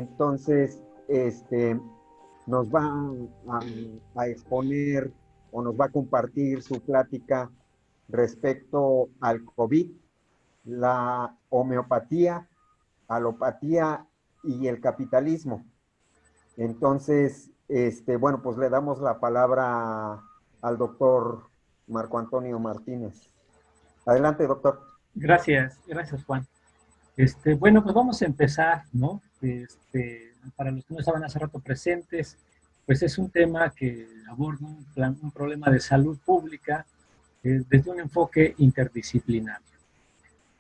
Entonces, nos va a exponer o nos va a compartir su plática respecto al COVID, la homeopatía, alopatía y el capitalismo. Entonces, bueno, pues le damos la palabra al doctor Marco Antonio Martínez. Adelante, doctor. Gracias Juan. Bueno, pues vamos a empezar, ¿no? Para los que no estaban hace rato presentes, pues es un tema que aborda un problema de salud pública desde un enfoque interdisciplinario.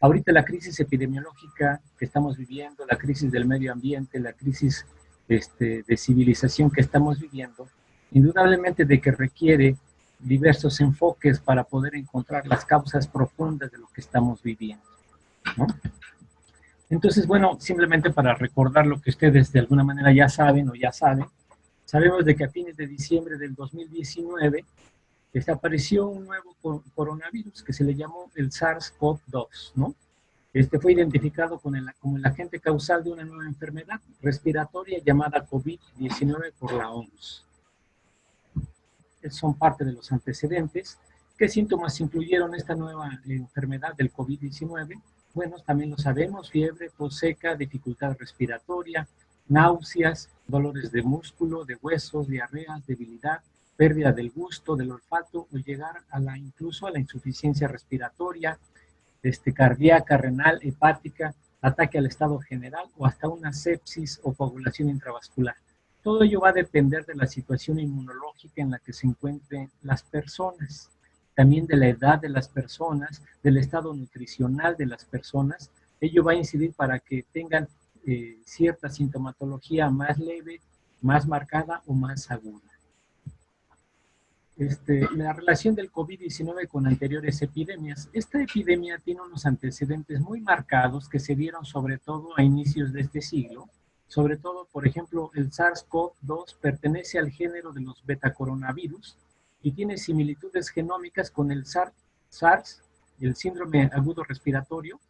Ahorita la crisis epidemiológica que estamos viviendo, la crisis del medio ambiente, la crisis de civilización que estamos viviendo, indudablemente de que requiere diversos enfoques para poder encontrar las causas profundas de lo que estamos viviendo, ¿no? Entonces, bueno, simplemente para recordar lo que ustedes de alguna manera ya saben o ya saben, sabemos de que a fines de diciembre del 2019 apareció un nuevo coronavirus que se le llamó el SARS-CoV-2, ¿no? Fue identificado como el agente causal de una nueva enfermedad respiratoria llamada COVID-19 por la OMS. Son parte de los antecedentes. ¿Qué síntomas incluyeron esta nueva enfermedad del COVID-19? Bueno, también lo sabemos: fiebre, tos seca, dificultad respiratoria, náuseas, dolores de músculo, de huesos, diarreas, debilidad, pérdida del gusto, del olfato, o llegar incluso a la insuficiencia respiratoria, cardíaca, renal, hepática, ataque al estado general o hasta una sepsis o coagulación intravascular. Todo ello va a depender de la situación inmunológica en la que se encuentren las personas, también de la edad de las personas, del estado nutricional de las personas. Ello va a incidir para que tengan cierta sintomatología más leve, más marcada o más aguda. La relación del COVID-19 con anteriores epidemias. Esta epidemia tiene unos antecedentes muy marcados que se dieron sobre todo a inicios de este siglo. Sobre todo, por ejemplo, el SARS-CoV-2 pertenece al género de los betacoronavirus y tiene similitudes genómicas con el SARS, el síndrome agudo respiratorio,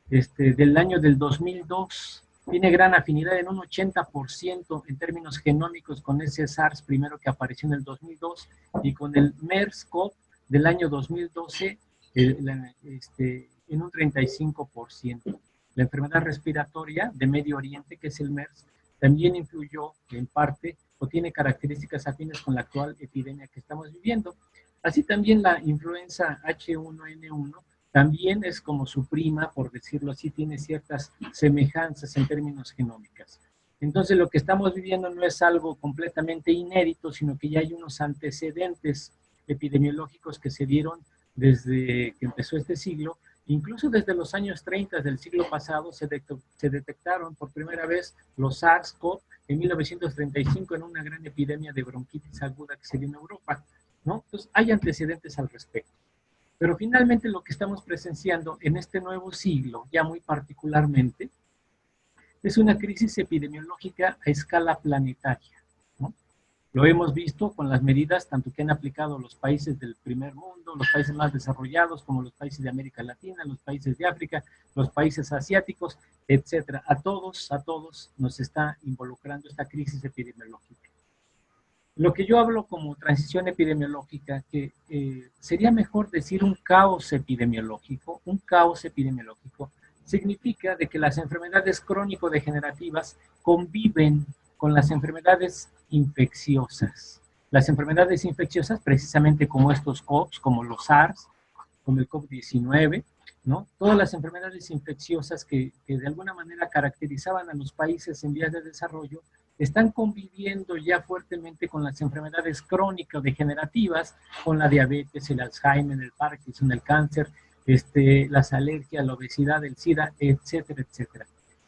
del año del 2002. Tiene gran afinidad en un 80% en términos genómicos con ese SARS primero que apareció en el 2002 y con el MERS-CoV del año 2012 en un 35%. La enfermedad respiratoria de Medio Oriente, que es el MERS, también influyó en parte o tiene características afines con la actual epidemia que estamos viviendo. Así también la influenza H1N1 también es como su prima, por decirlo así, tiene ciertas semejanzas en términos genómicas. Entonces, lo que estamos viviendo no es algo completamente inédito, sino que ya hay unos antecedentes epidemiológicos que se dieron desde que empezó este siglo. Incluso desde los años 30 del siglo pasado se detectaron por primera vez los SARS-CoV en 1935 en una gran epidemia de bronquitis aguda que se dio en Europa, ¿no? Entonces, hay antecedentes al respecto. Pero finalmente lo que estamos presenciando en este nuevo siglo, ya muy particularmente, es una crisis epidemiológica a escala planetaria, ¿no? Lo hemos visto con las medidas tanto que han aplicado los países del primer mundo, los países más desarrollados, como los países de América Latina, los países de África, los países asiáticos, etcétera. A todos nos está involucrando esta crisis epidemiológica. Lo que yo hablo como transición epidemiológica, que sería mejor decir un caos epidemiológico, significa de que las enfermedades crónico-degenerativas conviven con las enfermedades infecciosas. Las enfermedades infecciosas, precisamente como estos COVs, como los SARS, como el COVID-19, ¿no? Todas las enfermedades infecciosas que de alguna manera caracterizaban a los países en vías de desarrollo, están conviviendo ya fuertemente con las enfermedades crónico-degenerativas, con la diabetes, el Alzheimer, el Parkinson, el cáncer, las alergias, la obesidad, el SIDA, etcétera, etcétera.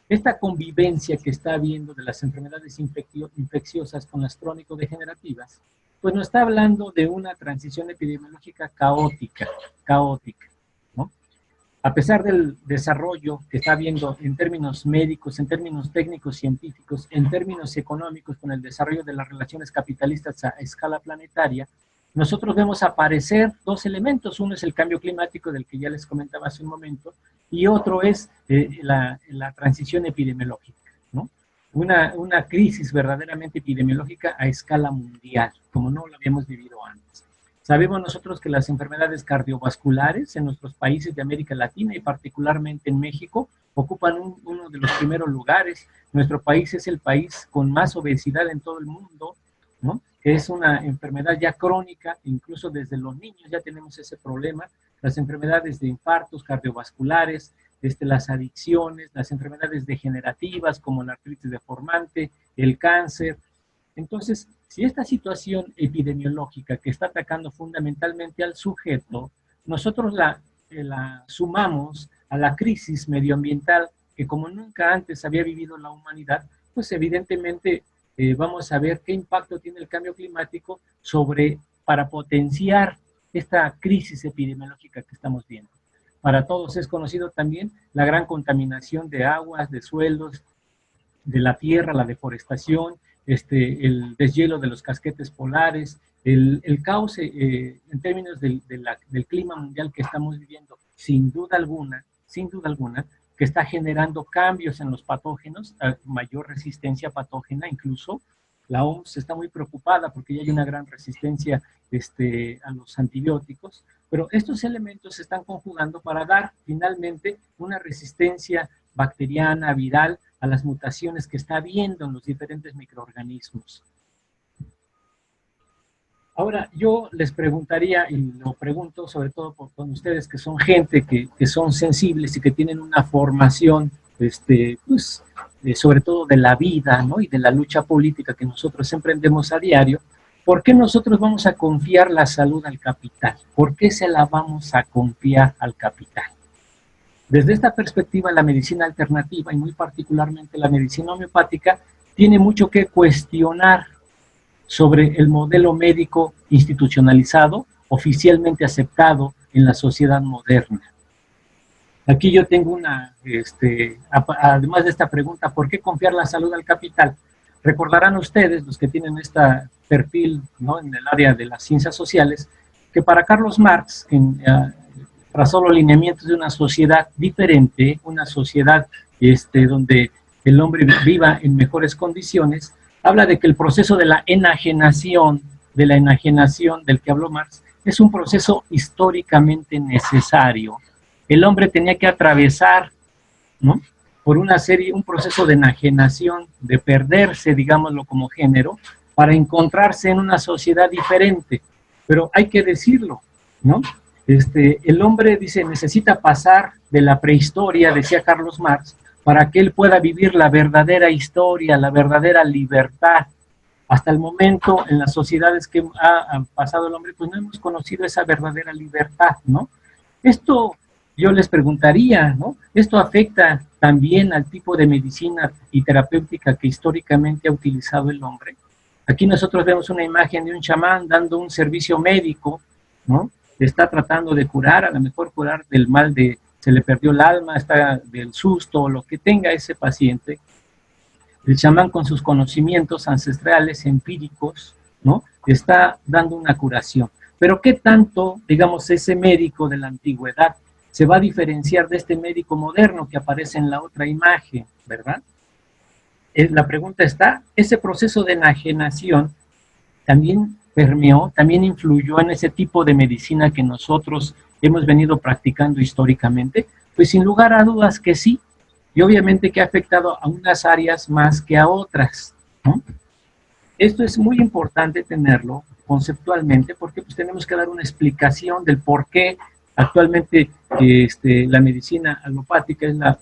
Esta convivencia que está habiendo de las enfermedades infecciosas con las crónico-degenerativas, pues nos está hablando de una transición epidemiológica caótica, ¿no? A pesar del desarrollo que está habiendo en términos médicos, en términos técnicos científicos, en términos económicos, con el desarrollo de las relaciones capitalistas a escala planetaria, nosotros vemos aparecer dos elementos. Uno es el cambio climático, del que ya les comentaba hace un momento, y otro es la transición epidemiológica, ¿no? una crisis verdaderamente epidemiológica a escala mundial, como no lo habíamos vivido antes. Sabemos nosotros que las enfermedades cardiovasculares en nuestros países de América Latina y particularmente en México ocupan uno de los primeros lugares. Nuestro país es el país con más obesidad en todo el mundo, ¿no? Que es una enfermedad ya crónica, incluso desde los niños ya tenemos ese problema. Las enfermedades de infartos cardiovasculares, las adicciones, las enfermedades degenerativas como la artritis deformante, el cáncer. Entonces, si esta situación epidemiológica que está atacando fundamentalmente al sujeto, nosotros la sumamos a la crisis medioambiental que como nunca antes había vivido la humanidad, pues evidentemente vamos a ver qué impacto tiene el cambio climático para potenciar esta crisis epidemiológica que estamos viendo. Para todos es conocido también la gran contaminación de aguas, de suelos, de la tierra, la deforestación, el deshielo de los casquetes polares, el cauce en términos del clima mundial que estamos viviendo, sin duda alguna, que está generando cambios en los patógenos, mayor resistencia patógena, incluso la OMS está muy preocupada porque ya hay una gran resistencia a los antibióticos, pero estos elementos se están conjugando para dar finalmente una resistencia bacteriana, viral, a las mutaciones que está habiendo en los diferentes microorganismos. Ahora, yo les preguntaría, y lo pregunto sobre todo con ustedes que son gente que son sensibles y que tienen una formación, pues, sobre todo de la vida, ¿no? Y de la lucha política que nosotros emprendemos a diario, ¿por qué nosotros vamos a confiar la salud al capital? ¿Por qué se la vamos a confiar al capital? Desde esta perspectiva, la medicina alternativa, y muy particularmente la medicina homeopática, tiene mucho que cuestionar sobre el modelo médico institucionalizado, oficialmente aceptado en la sociedad moderna. Aquí yo tengo además de esta pregunta, ¿por qué confiar la salud al capital? Recordarán ustedes, los que tienen este perfil, ¿no?, en el área de las ciencias sociales, que para Carlos Marx, trazó los lineamientos de una sociedad diferente, una sociedad donde el hombre viva en mejores condiciones, habla de que el proceso de la enajenación del que habló Marx, es un proceso históricamente necesario. El hombre tenía que atravesar, ¿no?, por un proceso de enajenación, de perderse, digámoslo, como género, para encontrarse en una sociedad diferente. Pero hay que decirlo, ¿no? El hombre, dice, necesita pasar de la prehistoria, decía Carlos Marx, para que él pueda vivir la verdadera historia, la verdadera libertad. Hasta el momento, en las sociedades que ha pasado el hombre, pues no hemos conocido esa verdadera libertad, ¿no? Esto, yo les preguntaría, ¿no? ¿Esto afecta también al tipo de medicina y terapéutica que históricamente ha utilizado el hombre? Aquí nosotros vemos una imagen de un chamán dando un servicio médico, ¿no? Está tratando de curar, a lo mejor curar del mal de se le perdió el alma, está del susto, lo que tenga ese paciente. El chamán, con sus conocimientos ancestrales, empíricos, ¿no?, está dando una curación. Pero ¿qué tanto, digamos, ese médico de la antigüedad se va a diferenciar de este médico moderno que aparece en la otra imagen, verdad? La pregunta está, ¿ese proceso de enajenación también permeó, también influyó en ese tipo de medicina que nosotros hemos venido practicando históricamente? Pues sin lugar a dudas que sí, y obviamente que ha afectado a unas áreas más que a otras, ¿no? Esto es muy importante tenerlo conceptualmente, porque pues tenemos que dar una explicación del por qué actualmente la medicina alopática es la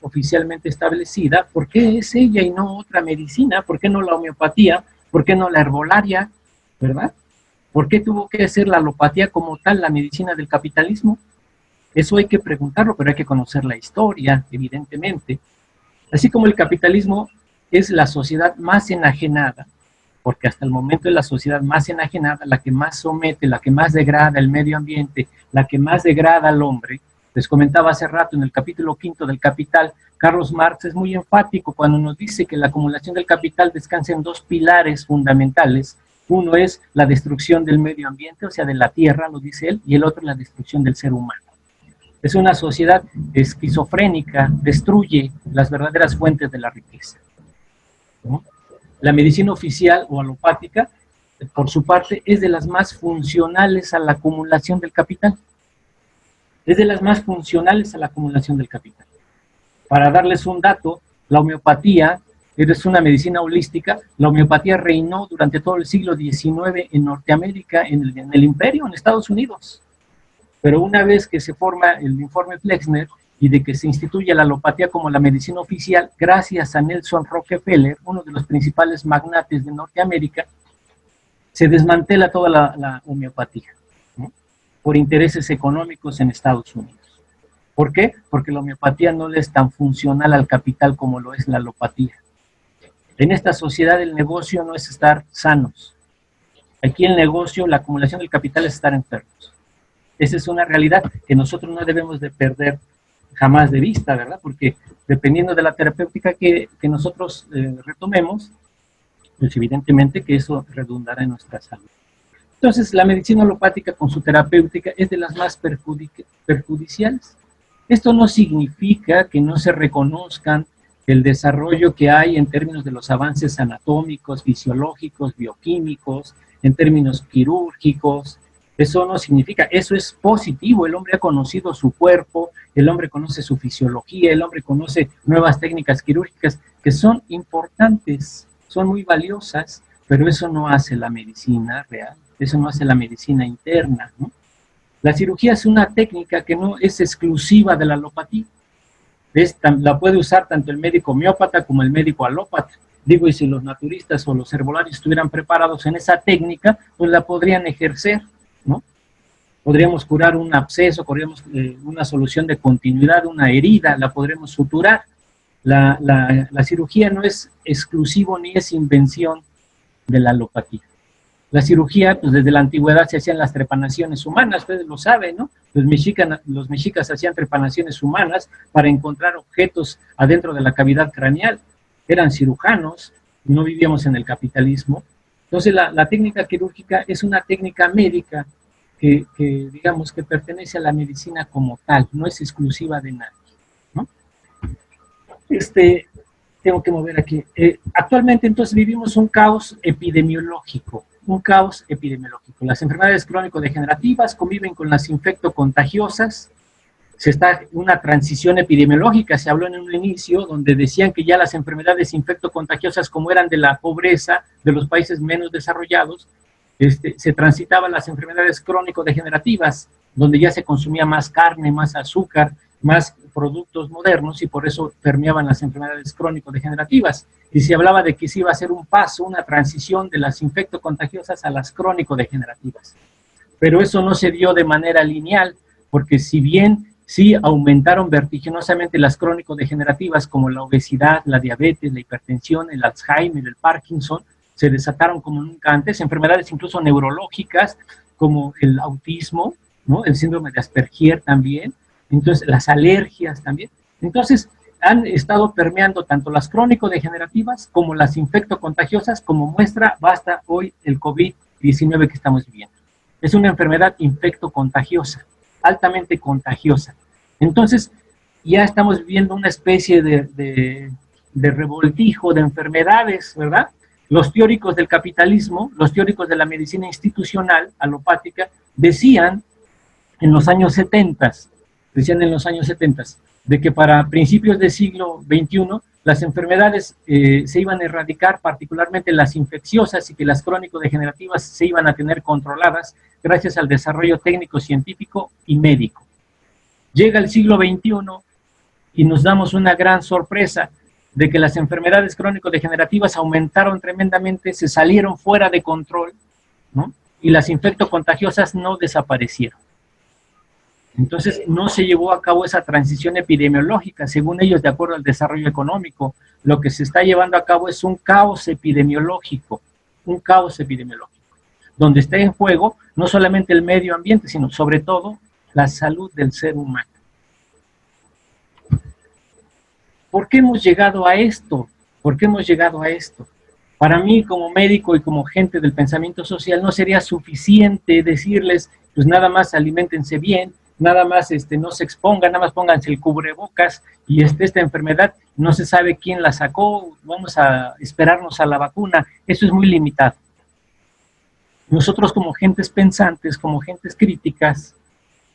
oficialmente establecida, por qué es ella y no otra medicina, por qué no la homeopatía, por qué no la herbolaria, ¿verdad? ¿Por qué tuvo que ser la alopatía como tal la medicina del capitalismo? Eso hay que preguntarlo, pero hay que conocer la historia, evidentemente. Así como el capitalismo es la sociedad más enajenada, porque hasta el momento es la sociedad más enajenada, la que más somete, la que más degrada el medio ambiente, la que más degrada al hombre. Les comentaba hace rato en el capítulo 5 del Capital, Carlos Marx es muy enfático cuando nos dice que la acumulación del capital descansa en dos pilares fundamentales. Uno es la destrucción del medio ambiente, o sea, de la tierra, lo dice él, y el otro es la destrucción del ser humano. Es una sociedad esquizofrénica, destruye las verdaderas fuentes de la riqueza. ¿no? La medicina oficial o alopática, por su parte, es de las más funcionales a la acumulación del capital. Es de las más funcionales a la acumulación del capital. Para darles un dato, la homeopatía es una medicina holística. La homeopatía reinó durante todo el siglo XIX en Norteamérica, en el imperio, en Estados Unidos. Pero una vez que se forma el informe Flexner y de que se instituye la alopatía como la medicina oficial, gracias a Nelson Rockefeller, uno de los principales magnates de Norteamérica, se desmantela toda la homeopatía, ¿no? Por intereses económicos en Estados Unidos. ¿Por qué? Porque la homeopatía no le es tan funcional al capital como lo es la alopatía. En esta sociedad el negocio no es estar sanos. Aquí el negocio, la acumulación del capital es estar enfermos. Esa es una realidad que nosotros no debemos de perder jamás de vista, ¿verdad? Porque dependiendo de la terapéutica que nosotros retomemos, pues evidentemente que eso redundará en nuestra salud. Entonces, la medicina alopática con su terapéutica es de las más perjudiciales. Esto no significa que no se reconozcan el desarrollo que hay en términos de los avances anatómicos, fisiológicos, bioquímicos, en términos quirúrgicos. Eso no significa, eso es positivo. El hombre ha conocido su cuerpo, el hombre conoce su fisiología, el hombre conoce nuevas técnicas quirúrgicas que son importantes, son muy valiosas, pero eso no hace la medicina real, eso no hace la medicina interna, ¿no? La cirugía es una técnica que no es exclusiva de la alopatía. La puede usar tanto el médico homeópata como el médico alópata. Digo, y si los naturistas o los herbolarios estuvieran preparados en esa técnica, pues la podrían ejercer, ¿no? Podríamos curar un absceso, podríamos una solución de continuidad, una herida, la podremos suturar. La cirugía no es exclusivo ni es invención de la alopatía. La cirugía, pues desde la antigüedad se hacían las trepanaciones humanas, ustedes lo saben, ¿no? Los mexicas hacían trepanaciones humanas para encontrar objetos adentro de la cavidad craneal. Eran cirujanos, no vivíamos en el capitalismo. Entonces la técnica quirúrgica es una técnica médica que digamos que pertenece a la medicina como tal, no es exclusiva de nadie, ¿no? Tengo que mover aquí. Actualmente entonces vivimos un caos epidemiológico. Las enfermedades crónico-degenerativas conviven con las infectocontagiosas. Se está una transición epidemiológica, se habló en un inicio, donde decían que ya las enfermedades infectocontagiosas, como eran de la pobreza, de los países menos desarrollados, se transitaban las enfermedades crónico-degenerativas, donde ya se consumía más carne, más azúcar, más productos modernos, y por eso permeaban las enfermedades crónico-degenerativas. Y se hablaba de que se iba a hacer un paso, una transición de las infectocontagiosas a las crónico-degenerativas. Pero eso no se dio de manera lineal, porque si bien sí aumentaron vertiginosamente las crónico-degenerativas, como la obesidad, la diabetes, la hipertensión, el Alzheimer, el Parkinson, se desataron como nunca antes, enfermedades incluso neurológicas, como el autismo, ¿no? El síndrome de Asperger también, entonces las alergias también. Entonces han estado permeando tanto las crónico-degenerativas como las infectocontagiosas, como muestra basta hoy el COVID-19 que estamos viviendo. Es una enfermedad infectocontagiosa, altamente contagiosa. Entonces ya estamos viviendo una especie de revoltijo de enfermedades, ¿verdad? Los teóricos del capitalismo, los teóricos de la medicina institucional alopática, decían en los años 70, de que para principios del siglo XXI las enfermedades se iban a erradicar, particularmente las infecciosas, y que las crónico-degenerativas se iban a tener controladas gracias al desarrollo técnico, científico y médico. Llega el siglo XXI y nos damos una gran sorpresa de que las enfermedades crónico-degenerativas aumentaron tremendamente, se salieron fuera de control, ¿no? Y las infectocontagiosas no desaparecieron. Entonces no se llevó a cabo esa transición epidemiológica, según ellos, de acuerdo al desarrollo económico. Lo que se está llevando a cabo es un caos epidemiológico, donde está en juego no solamente el medio ambiente, sino sobre todo la salud del ser humano. ¿Por qué hemos llegado a esto? Para mí, como médico y como gente del pensamiento social, no sería suficiente decirles, pues nada más aliméntense bien, nada más no se expongan, nada más pónganse el cubrebocas y esta enfermedad no se sabe quién la sacó, vamos a esperarnos a la vacuna, eso es muy limitado. Nosotros como gentes pensantes, como gentes críticas,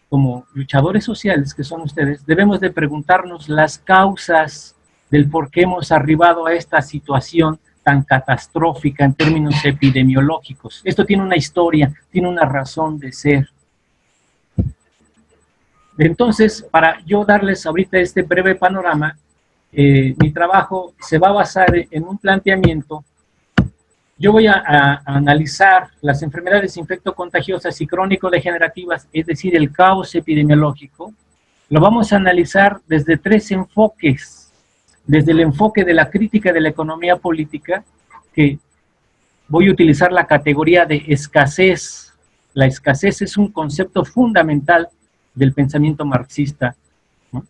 como luchadores sociales que son ustedes, debemos de preguntarnos las causas del por qué hemos arribado a esta situación tan catastrófica en términos epidemiológicos. Esto tiene una historia, tiene una razón de ser. Entonces, para yo darles ahorita este breve panorama, mi trabajo se va a basar en un planteamiento. Yo voy a analizar las enfermedades infectocontagiosas y crónico-degenerativas, es decir, el caos epidemiológico. Lo vamos a analizar desde tres enfoques. Desde el enfoque de la crítica de la economía política, que voy a utilizar la categoría de escasez. La escasez es un concepto fundamental del pensamiento marxista, ¿no?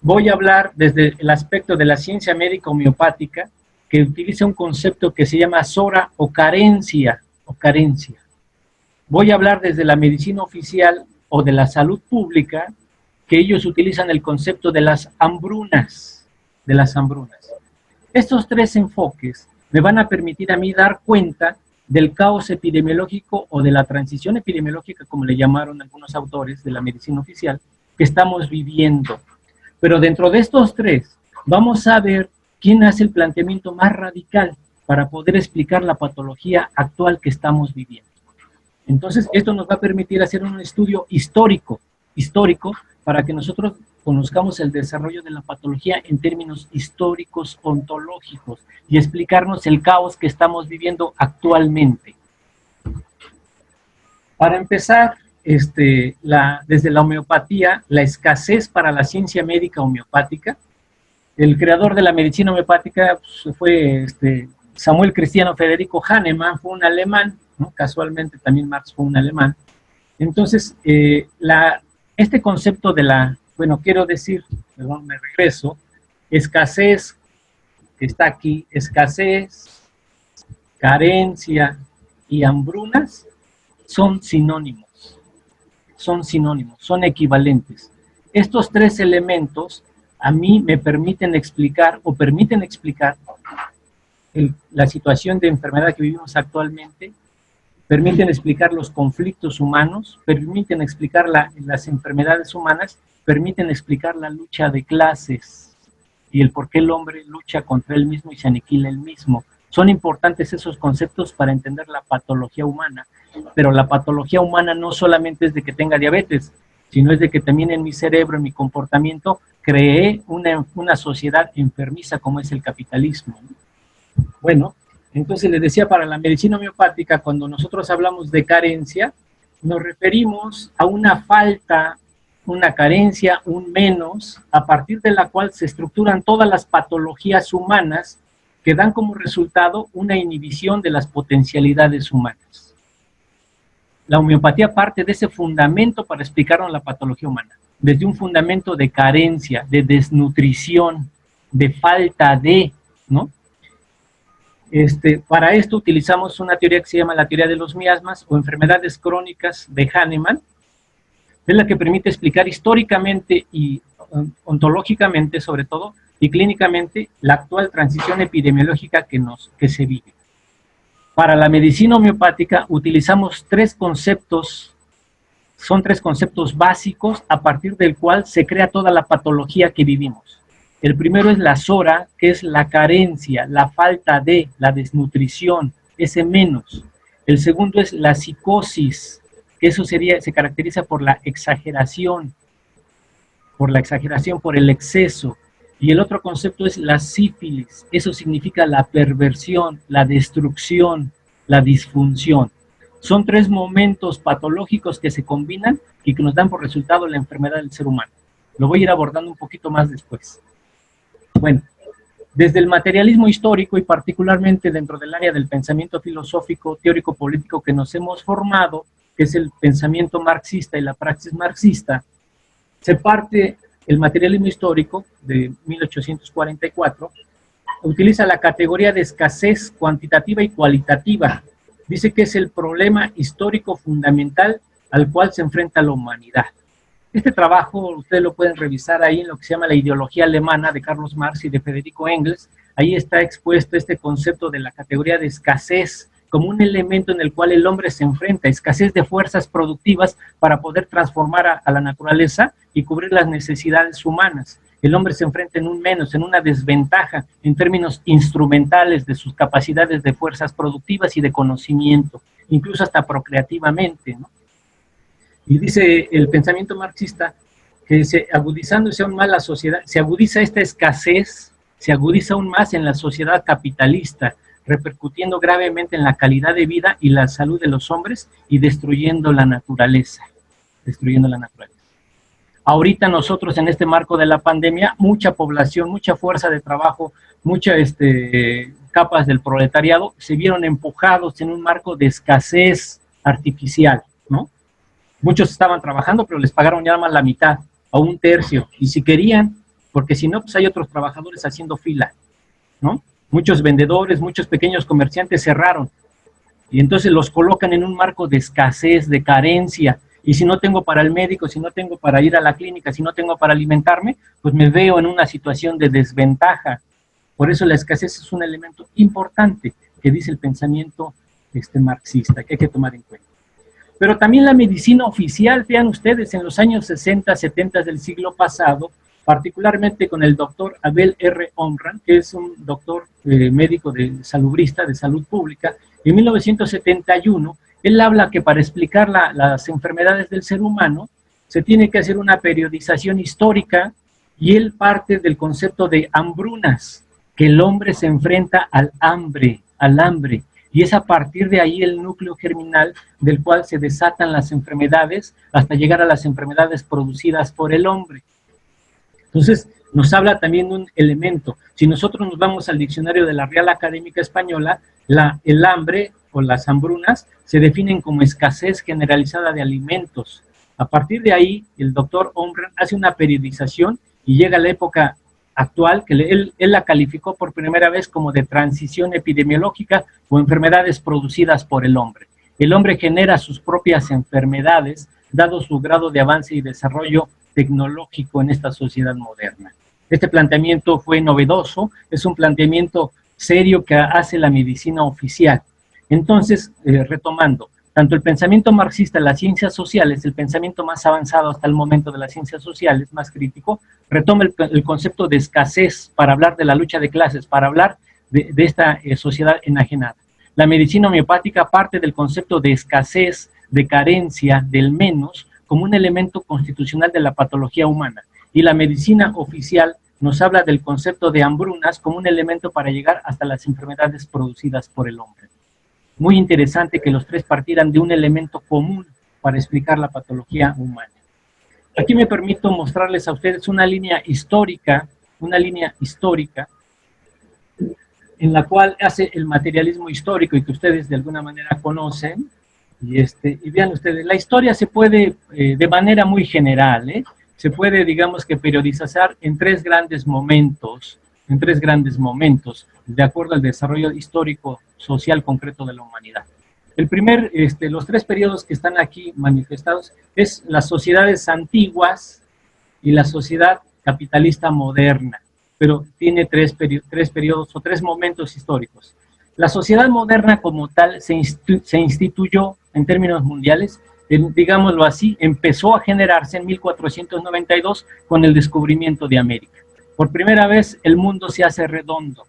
Voy a hablar desde el aspecto de la ciencia médica homeopática, que utiliza un concepto que se llama SORA o carencia. Voy a hablar desde la medicina oficial o de la salud pública, que ellos utilizan el concepto de las hambrunas. Estos tres enfoques me van a permitir a mí dar cuenta del caos epidemiológico o de la transición epidemiológica, como le llamaron algunos autores de la medicina oficial, que estamos viviendo. Pero dentro de estos tres, vamos a ver quién hace el planteamiento más radical para poder explicar la patología actual que estamos viviendo. Entonces, esto nos va a permitir hacer un estudio histórico para que nosotros conozcamos el desarrollo de la patología en términos históricos, ontológicos, y explicarnos el caos que estamos viviendo actualmente. Para empezar, desde la homeopatía, la escasez para la ciencia médica homeopática. El creador de la medicina homeopática pues, fue Samuel Cristiano Federico Hahnemann, fue un alemán, ¿no? Casualmente también Marx fue un alemán. Entonces, este concepto de me regreso, escasez, que está aquí, escasez, carencia y hambrunas, son sinónimos, son equivalentes. Estos tres elementos a mí me permiten explicar la situación de enfermedad que vivimos actualmente, permiten explicar los conflictos humanos, permiten explicar las enfermedades humanas, permiten explicar la lucha de clases y el por qué el hombre lucha contra él mismo y se aniquila él mismo. Son importantes esos conceptos para entender la patología humana, pero la patología humana no solamente es de que tenga diabetes, sino es de que también en mi cerebro, en mi comportamiento, creé una sociedad enfermiza como es el capitalismo. Bueno, entonces les decía, para la medicina homeopática, cuando nosotros hablamos de carencia, nos referimos a una falta, una carencia, un menos, a partir de la cual se estructuran todas las patologías humanas que dan como resultado una inhibición de las potencialidades humanas. La homeopatía parte de ese fundamento para explicarnos la patología humana, desde un fundamento de carencia, de desnutrición, de falta de, ¿no? Para esto utilizamos una teoría que se llama la teoría de los miasmas o enfermedades crónicas de Hahnemann, es la que permite explicar históricamente y ontológicamente sobre todo, y clínicamente, la actual transición epidemiológica que se vive. Para la medicina homeopática utilizamos son tres conceptos básicos a partir del cual se crea toda la patología que vivimos. El primero es la SORA, que es la carencia, la falta de, la desnutrición, ese menos. El segundo es la psicosis, que eso se caracteriza por la exageración, por el exceso. Y el otro concepto es la sífilis, eso significa la perversión, la destrucción, la disfunción. Son tres momentos patológicos que se combinan y que nos dan por resultado la enfermedad del ser humano. Lo voy a ir abordando un poquito más después. Bueno, desde el materialismo histórico y particularmente dentro del área del pensamiento filosófico, teórico, político que nos hemos formado, que es el pensamiento marxista y la praxis marxista, se parte el materialismo histórico de 1844, utiliza la categoría de escasez cuantitativa y cualitativa. Dice que es el problema histórico fundamental al cual se enfrenta la humanidad. Este trabajo ustedes lo pueden revisar ahí en lo que se llama la ideología alemana de Carlos Marx y de Federico Engels. Ahí está expuesto este concepto de la categoría de escasez como un elemento en el cual el hombre se enfrenta, escasez de fuerzas productivas para poder transformar a la naturaleza y cubrir las necesidades humanas. El hombre se enfrenta en un menos, en una desventaja en términos instrumentales de sus capacidades de fuerzas productivas y de conocimiento, incluso hasta procreativamente, ¿no? Y dice el pensamiento marxista que agudizándose aún más la sociedad, se agudiza esta escasez, se agudiza aún más en la sociedad capitalista, repercutiendo gravemente en la calidad de vida y la salud de los hombres y destruyendo la naturaleza, destruyendo la naturaleza. Ahorita nosotros en este marco de la pandemia, mucha población, mucha fuerza de trabajo, muchas capas del proletariado se vieron empujados en un marco de escasez artificial, ¿no? Muchos estaban trabajando, pero les pagaron ya más la mitad, o un tercio, y si querían, porque si no, pues hay otros trabajadores haciendo fila, ¿no? Muchos vendedores, muchos pequeños comerciantes cerraron, y entonces los colocan en un marco de escasez, de carencia, y si no tengo para el médico, si no tengo para ir a la clínica, si no tengo para alimentarme, pues me veo en una situación de desventaja. Por eso la escasez es un elemento importante que dice el pensamiento marxista, que hay que tomar en cuenta. Pero también la medicina oficial, vean ustedes, en los años 60, 70 del siglo pasado, particularmente con el doctor Abel R. Omran, que es un doctor médico salubrista, de salud pública, en 1971, él habla que para explicar las enfermedades del ser humano, se tiene que hacer una periodización histórica, y él parte del concepto de hambrunas, que el hombre se enfrenta al hambre, y es a partir de ahí el núcleo germinal del cual se desatan las enfermedades hasta llegar a las enfermedades producidas por el hombre. Entonces, nos habla también de un elemento. Si nosotros nos vamos al diccionario de la Real Académica Española, el hambre o las hambrunas se definen como escasez generalizada de alimentos. A partir de ahí, el doctor Omran hace una periodización y llega a la época actual, que él la calificó por primera vez como de transición epidemiológica o enfermedades producidas por el hombre. El hombre genera sus propias enfermedades, dado su grado de avance y desarrollo tecnológico en esta sociedad moderna. Este planteamiento fue novedoso, es un planteamiento serio que hace la medicina oficial. Entonces, retomando, tanto el pensamiento marxista, las ciencias sociales, el pensamiento más avanzado hasta el momento de las ciencias sociales, más crítico, retoma el concepto de escasez para hablar de la lucha de clases, para hablar de esta sociedad enajenada. La medicina homeopática parte del concepto de escasez, de carencia, del menos, como un elemento constitucional de la patología humana. Y la medicina oficial nos habla del concepto de hambrunas como un elemento para llegar hasta las enfermedades producidas por el hombre. Muy interesante que los tres partieran de un elemento común para explicar la patología humana. Aquí me permito mostrarles a ustedes una línea histórica en la cual hace el materialismo histórico y que ustedes de alguna manera conocen. Y vean ustedes, la historia se puede, de manera muy general, se puede, digamos que periodizar en tres grandes momentos, de acuerdo al desarrollo histórico, social, concreto de la humanidad. Los tres periodos que están aquí manifestados es las sociedades antiguas y la sociedad capitalista moderna, pero tiene tres periodos o tres momentos históricos. La sociedad moderna como tal se instituyó en términos mundiales, digámoslo así, empezó a generarse en 1492 con el descubrimiento de América. Por primera vez el mundo se hace redondo,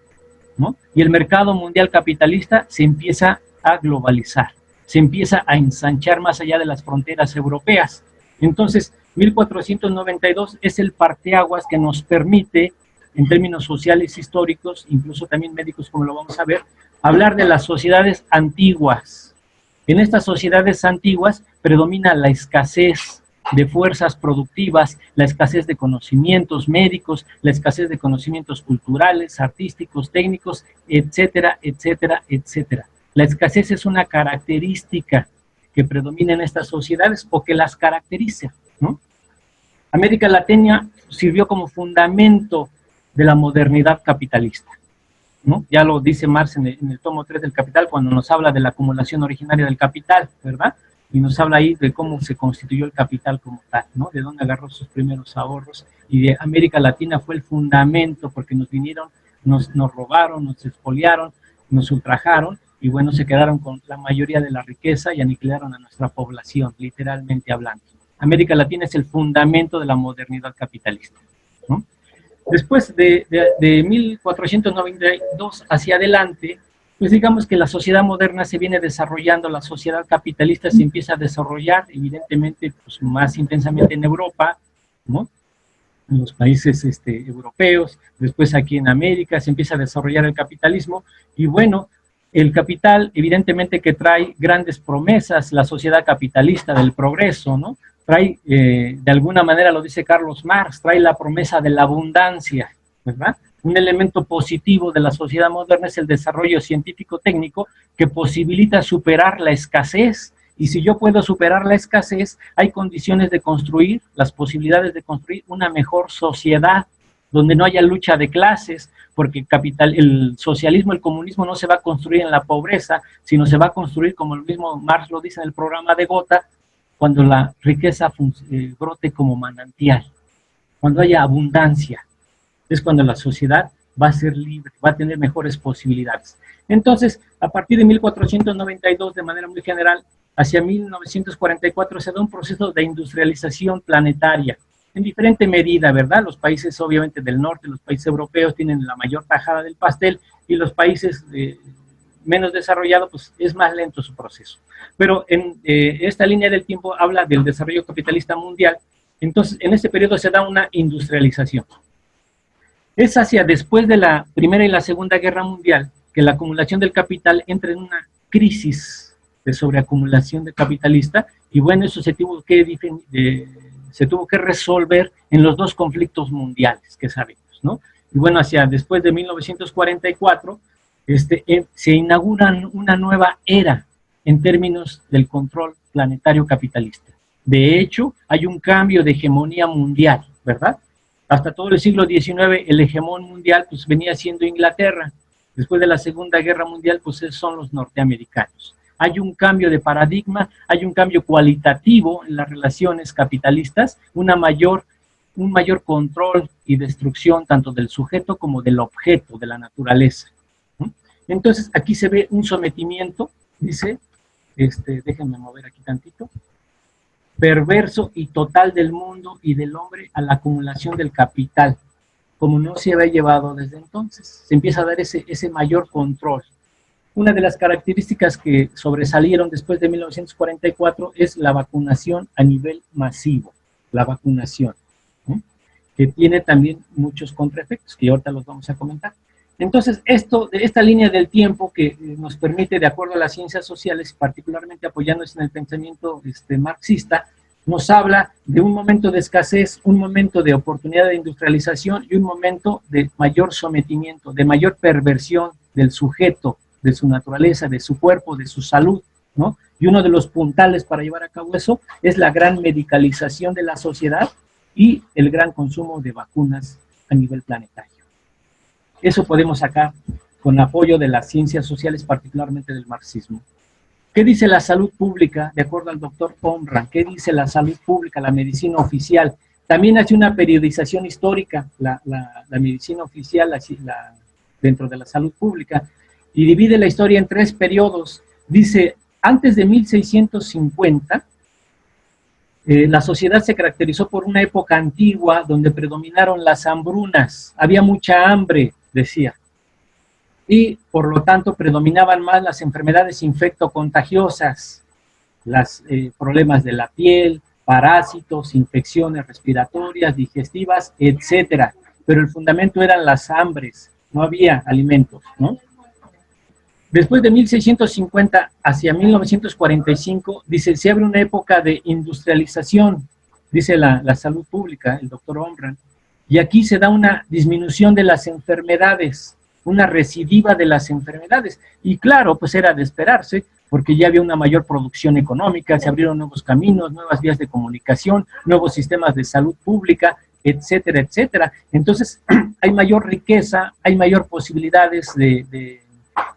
¿no? Y el mercado mundial capitalista se empieza a globalizar, se empieza a ensanchar más allá de las fronteras europeas. Entonces, 1492 es el parteaguas que nos permite, en términos sociales, históricos, incluso también médicos, como lo vamos a ver, hablar de las sociedades antiguas. En estas sociedades antiguas predomina la escasez de fuerzas productivas, la escasez de conocimientos médicos, la escasez de conocimientos culturales, artísticos, técnicos, etcétera, etcétera, etcétera. La escasez es una característica que predomina en estas sociedades o que las caracteriza, ¿no? América Latina sirvió como fundamento de la modernidad capitalista, ¿no? Ya lo dice Marx en el tomo 3 del Capital, cuando nos habla de la acumulación originaria del capital, ¿verdad? y nos habla ahí de cómo se constituyó el capital como tal, ¿no? De dónde agarró sus primeros ahorros, y de América Latina fue el fundamento, porque nos vinieron, nos robaron, nos expoliaron, nos ultrajaron, y bueno, se quedaron con la mayoría de la riqueza y aniquilaron a nuestra población, literalmente hablando. América Latina es el fundamento de la modernidad capitalista, ¿no? Después de 1492 hacia adelante, pues digamos que la sociedad moderna se viene desarrollando, la sociedad capitalista se empieza a desarrollar, evidentemente, pues más intensamente en Europa, ¿no? En los países europeos, después aquí en América se empieza a desarrollar el capitalismo, y bueno, el capital evidentemente que trae grandes promesas, la sociedad capitalista del progreso, ¿no? Trae, de alguna manera lo dice Carlos Marx, trae la promesa de la abundancia, ¿verdad? Un elemento positivo de la sociedad moderna es el desarrollo científico-técnico que posibilita superar la escasez, y si yo puedo superar la escasez, hay condiciones de construir, las posibilidades de construir una mejor sociedad, donde no haya lucha de clases, porque el socialismo, el comunismo no se va a construir en la pobreza, sino se va a construir, como el mismo Marx lo dice en el programa de Gotha, cuando la riqueza brote como manantial, cuando haya abundancia, es cuando la sociedad va a ser libre, va a tener mejores posibilidades. Entonces, a partir de 1492, de manera muy general, hacia 1944 se da un proceso de industrialización planetaria, en diferente medida, ¿verdad? Los países, obviamente, del norte, los países europeos tienen la mayor tajada del pastel, y los países menos desarrollados, pues es más lento su proceso. Pero en esta línea del tiempo habla del desarrollo capitalista mundial. Entonces, en este periodo se da una industrialización. Es hacia después de la Primera y la Segunda Guerra Mundial que la acumulación del capital entra en una crisis de sobreacumulación de capitalista, y bueno, eso se tuvo que resolver en los dos conflictos mundiales que sabemos, ¿no? Y bueno, hacia después de 1944, se inaugura una nueva era en términos del control planetario capitalista. De hecho, hay un cambio de hegemonía mundial, ¿verdad? Hasta todo el siglo XIX, el hegemón mundial pues venía siendo Inglaterra. Después de la Segunda Guerra Mundial, pues son los norteamericanos. Hay un cambio de paradigma, hay un cambio cualitativo en las relaciones capitalistas, un mayor control y destrucción tanto del sujeto como del objeto, de la naturaleza. Entonces, aquí se ve un sometimiento, dice, déjenme mover aquí tantito, perverso y total del mundo y del hombre a la acumulación del capital, como no se había llevado desde entonces. Se empieza a dar ese mayor control. Una de las características que sobresalieron después de 1944 es la vacunación a nivel masivo, la vacunación, ¿no? Que tiene también muchos contraefectos, que ahorita los vamos a comentar. Entonces, esta línea del tiempo que nos permite, de acuerdo a las ciencias sociales, particularmente apoyándose en el pensamiento marxista, nos habla de un momento de escasez, un momento de oportunidad de industrialización y un momento de mayor sometimiento, de mayor perversión del sujeto, de su naturaleza, de su cuerpo, de su salud, ¿no? Y uno de los puntales para llevar a cabo eso es la gran medicalización de la sociedad y el gran consumo de vacunas a nivel planetario. Eso podemos sacar con apoyo de las ciencias sociales, particularmente del marxismo. ¿Qué dice la salud pública, de acuerdo al doctor Omran? ¿Qué dice la salud pública, la medicina oficial? También hace una periodización histórica, la medicina oficial dentro de la salud pública, y divide la historia en 3 periodos. Dice, antes de 1650, la sociedad se caracterizó por una época antigua donde predominaron las hambrunas, había mucha hambre, decía, y por lo tanto predominaban más las enfermedades infectocontagiosas, los problemas de la piel, parásitos, infecciones respiratorias, digestivas, etcétera. Pero el fundamento eran las hambres, no había alimentos, ¿no? Después de 1650 hacia 1945, dice, se abre una época de industrialización, dice la salud pública, el doctor Omran, y aquí se da una disminución de las enfermedades, una recidiva de las enfermedades, y claro, pues era de esperarse, porque ya había una mayor producción económica, se abrieron nuevos caminos, nuevas vías de comunicación, nuevos sistemas de salud pública, etcétera, etcétera. Entonces, hay mayor riqueza, hay mayor posibilidades de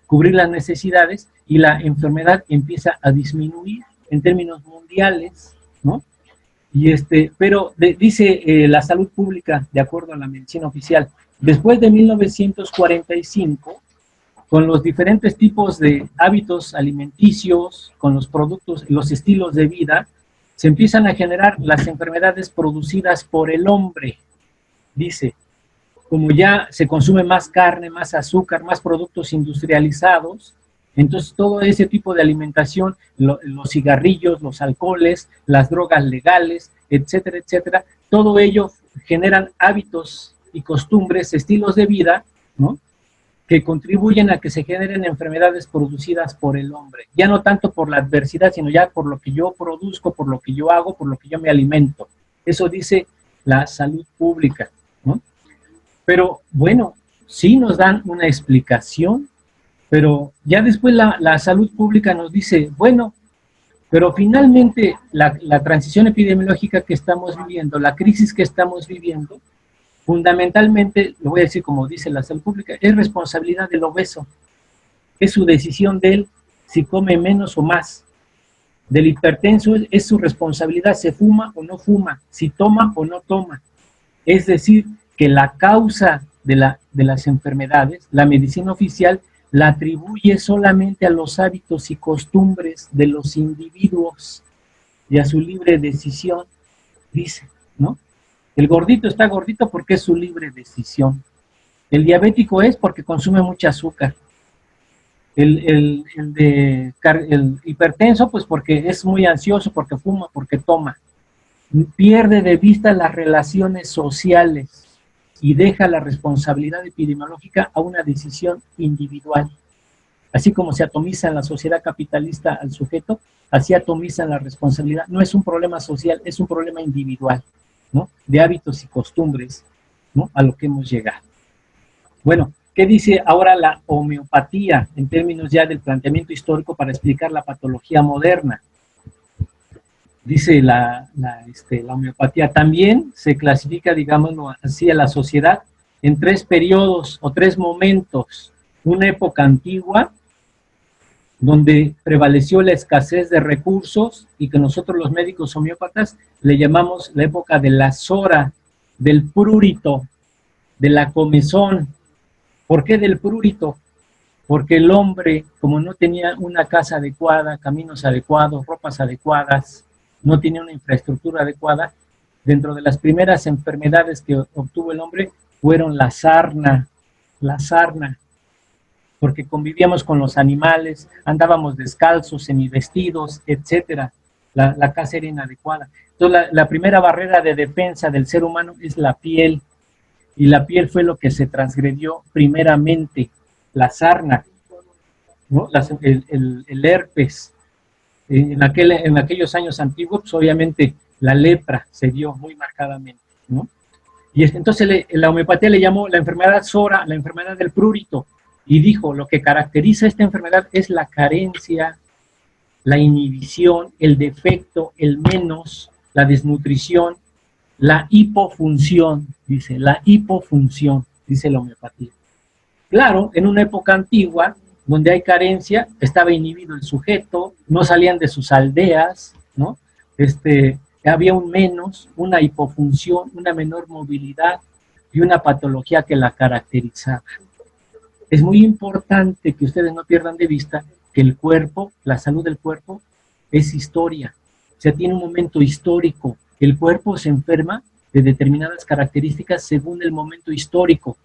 cubrir las necesidades, y la enfermedad empieza a disminuir en términos mundiales, ¿no? Pero dice la salud pública, de acuerdo a la medicina oficial, después de 1945, con los diferentes tipos de hábitos alimenticios, con los productos, los estilos de vida, se empiezan a generar las enfermedades producidas por el hombre. Dice, como ya se consume más carne, más azúcar, más productos industrializados, entonces todo ese tipo de alimentación, los cigarrillos, los alcoholes, las drogas legales, etcétera, etcétera, todo ello generan hábitos y costumbres, estilos de vida, ¿no?, que contribuyen a que se generen enfermedades producidas por el hombre. Ya no tanto por la adversidad, sino ya por lo que yo produzco, por lo que yo hago, por lo que yo me alimento. Eso dice la salud pública, ¿no? Pero bueno, sí nos dan una explicación, pero ya después la salud pública nos dice, bueno, pero finalmente la transición epidemiológica que estamos viviendo, la crisis que estamos viviendo, fundamentalmente, lo voy a decir como dice la salud pública, es responsabilidad del obeso. Es su decisión de él si come menos o más. Del hipertenso es su responsabilidad, se fuma o no fuma, si toma o no toma. Es decir, que la causa de las enfermedades, la medicina oficial la atribuye solamente a los hábitos y costumbres de los individuos y a su libre decisión, dice, ¿no? El gordito está gordito porque es su libre decisión. El diabético es porque consume mucha azúcar. El hipertenso, pues porque es muy ansioso, porque fuma, porque toma. Pierde de vista las relaciones sociales y deja la responsabilidad epidemiológica a una decisión individual. Así como se atomiza en la sociedad capitalista al sujeto, así atomizan la responsabilidad. No es un problema social, es un problema individual, ¿no?, de hábitos y costumbres, ¿no?, a lo que hemos llegado. Bueno, ¿qué dice ahora la homeopatía en términos ya del planteamiento histórico para explicar la patología moderna? Dice la homeopatía, también se clasifica, digámoslo así, a la sociedad en 3 periodos o 3 momentos. Una época antigua, donde prevaleció la escasez de recursos y que nosotros los médicos homeópatas le llamamos la época de la sora, del prurito, de la comezón. ¿Por qué del prurito? Porque el hombre, como no tenía una casa adecuada, caminos adecuados, ropas adecuadas, no tenía una infraestructura adecuada, dentro de las primeras enfermedades que obtuvo el hombre fueron la sarna, porque convivíamos con los animales, andábamos descalzos, semivestidos, etcétera. La casa era inadecuada. Entonces, la primera barrera de defensa del ser humano es la piel, y la piel fue lo que se transgredió primeramente, la sarna, ¿no?, el herpes. En aquellos años antiguos, pues, obviamente, la lepra se dio muy marcadamente, ¿no? Y entonces la homeopatía le llamó la enfermedad sora, la enfermedad del prurito, y dijo, lo que caracteriza esta enfermedad es la carencia, la inhibición, el defecto, el menos, la desnutrición, la hipofunción, dice la homeopatía. Claro, en una época antigua, donde hay carencia, estaba inhibido el sujeto, no salían de sus aldeas, ¿no? Había un menos, una hipofunción, una menor movilidad y una patología que la caracterizaba. Es muy importante que ustedes no pierdan de vista que el cuerpo, la salud del cuerpo, es historia. O sea, tiene un momento histórico. El cuerpo se enferma de determinadas características según el momento histórico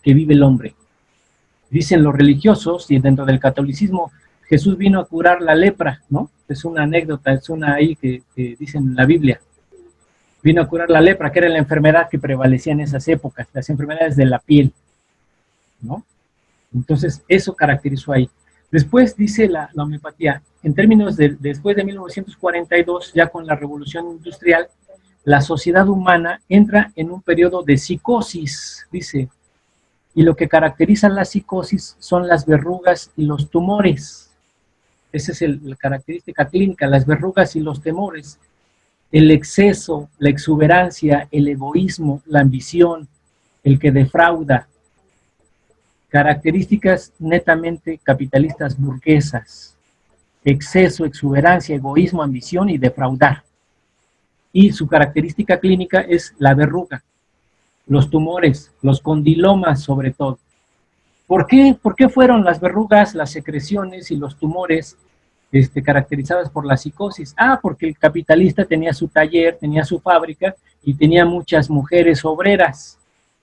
que vive el hombre. Dicen los religiosos, y dentro del catolicismo, Jesús vino a curar la lepra, ¿no? Es una anécdota, es una ahí que dicen en la Biblia. Vino a curar la lepra, que era la enfermedad que prevalecía en esas épocas, las enfermedades de la piel, ¿no? Entonces, eso caracterizó ahí. Después dice la homeopatía, en términos después de 1942, ya con la revolución industrial, la sociedad humana entra en un periodo de psicosis, dice, y lo que caracteriza la psicosis son las verrugas y los tumores. Esa es la característica clínica, las verrugas y los tumores. El exceso, la exuberancia, el egoísmo, la ambición, el que defrauda. Características netamente capitalistas burguesas. exceso, exuberancia, egoísmo, ambición y defraudar. Y su característica clínica es la verruga, los tumores, los condilomas sobre todo. ¿Por qué? ¿Por qué fueron las verrugas, las secreciones y los tumores caracterizadas por la psicosis? Ah, porque el capitalista tenía su taller, tenía su fábrica y tenía muchas mujeres obreras.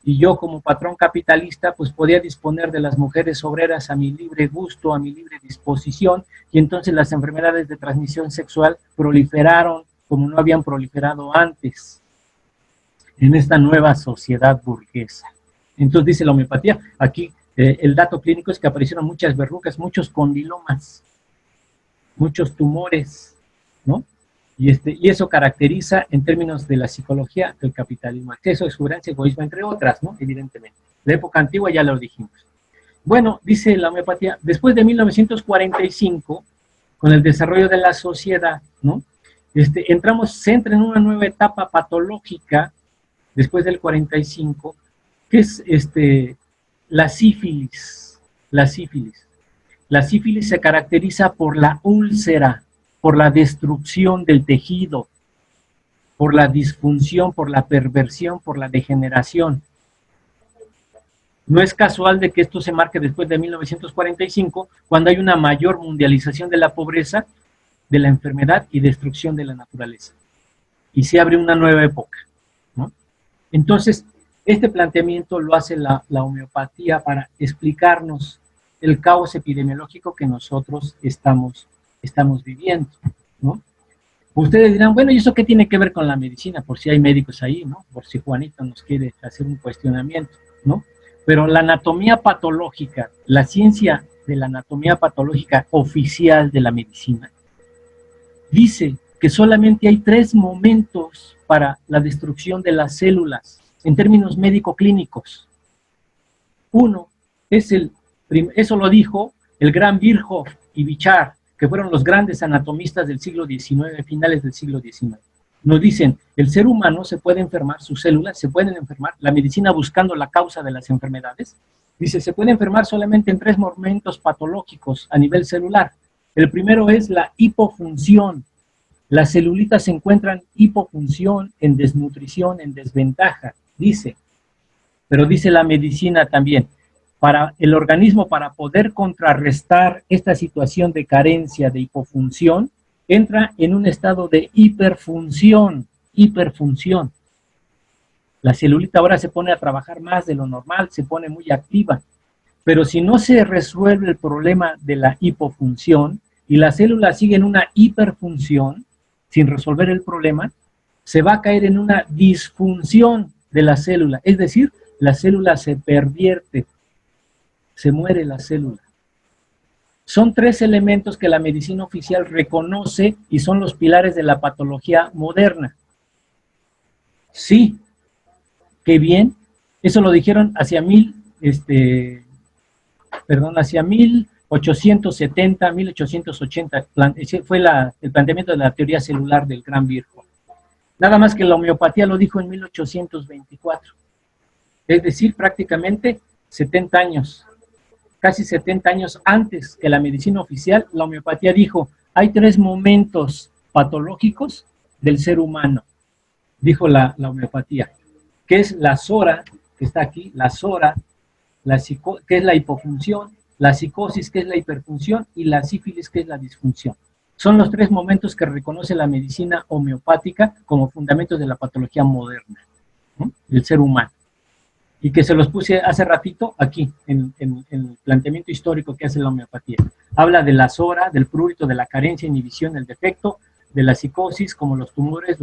Y yo como patrón capitalista pues podía disponer de las mujeres obreras a mi libre gusto, a mi libre disposición, y entonces las enfermedades de transmisión sexual proliferaron como no habían proliferado antes en esta nueva sociedad burguesa. Entonces dice la homeopatía, aquí el dato clínico es que aparecieron muchas verrugas, muchos condilomas, muchos tumores, ¿no? Y eso caracteriza, en términos de la psicología, el capitalismo. Exceso, exuberancia, egoísmo, entre otras, ¿no? Evidentemente. La época antigua ya lo dijimos. Bueno, dice la homeopatía, después de 1945, con el desarrollo de la sociedad, ¿no? Se entra en una nueva etapa patológica, después del 45, que es la sífilis. La sífilis. La sífilis se caracteriza por la úlcera, por la destrucción del tejido, por la disfunción, por la perversión, por la degeneración. No es casual de que esto se marque después de 1945, cuando hay una mayor mundialización de la pobreza, de la enfermedad y destrucción de la naturaleza. Y se abre una nueva época, ¿no? Entonces, este planteamiento lo hace la homeopatía para explicarnos el caos epidemiológico que nosotros estamos viviendo, ¿no? Ustedes dirán, bueno, ¿y eso qué tiene que ver con la medicina? Por si hay médicos ahí, ¿no? Por si Juanito nos quiere hacer un cuestionamiento, ¿no? Pero la anatomía patológica, la ciencia de la anatomía patológica oficial de la medicina, dice que solamente hay 3 momentos para la destrucción de las células, en términos médico-clínicos. Uno es eso lo dijo el gran Virchow y Bichard, que fueron los grandes anatomistas del siglo XIX, finales del siglo XIX. Nos dicen, el ser humano se puede enfermar, sus células se pueden enfermar, la medicina buscando la causa de las enfermedades, dice, se puede enfermar solamente en 3 momentos patológicos a nivel celular. El primero es la hipofunción. Las celulitas se encuentran hipofunción, en desnutrición, en desventaja, dice. Pero dice la medicina también, para el organismo, para poder contrarrestar esta situación de carencia, de hipofunción, entra en un estado de hiperfunción. La celulita ahora se pone a trabajar más de lo normal, se pone muy activa. Pero si no se resuelve el problema de la hipofunción y la célula sigue en una hiperfunción, sin resolver el problema, se va a caer en una disfunción de la célula. Es decir, la célula se pervierte, se muere la célula. Son 3 elementos que la medicina oficial reconoce y son los pilares de la patología moderna. Sí, qué bien. Eso lo dijeron hacia 1870, 1880, fue el planteamiento de la teoría celular del gran Virchow. Nada más que la homeopatía lo dijo en 1824. Es decir, prácticamente 70 años. Casi 70 años antes que la medicina oficial, la homeopatía dijo, hay 3 momentos patológicos del ser humano, dijo la homeopatía, que es la sora, que está aquí, la sora, que es la hipofunción, la psicosis, que es la hiperfunción, y la sífilis, que es la disfunción. Son los 3 momentos que reconoce la medicina homeopática como fundamentos de la patología moderna, ¿no?, del ser humano. Y que se los puse hace ratito aquí, en el planteamiento histórico que hace la homeopatía. Habla de la sora, del prurito, de la carencia, inhibición, el defecto, de la psicosis, como los tumores,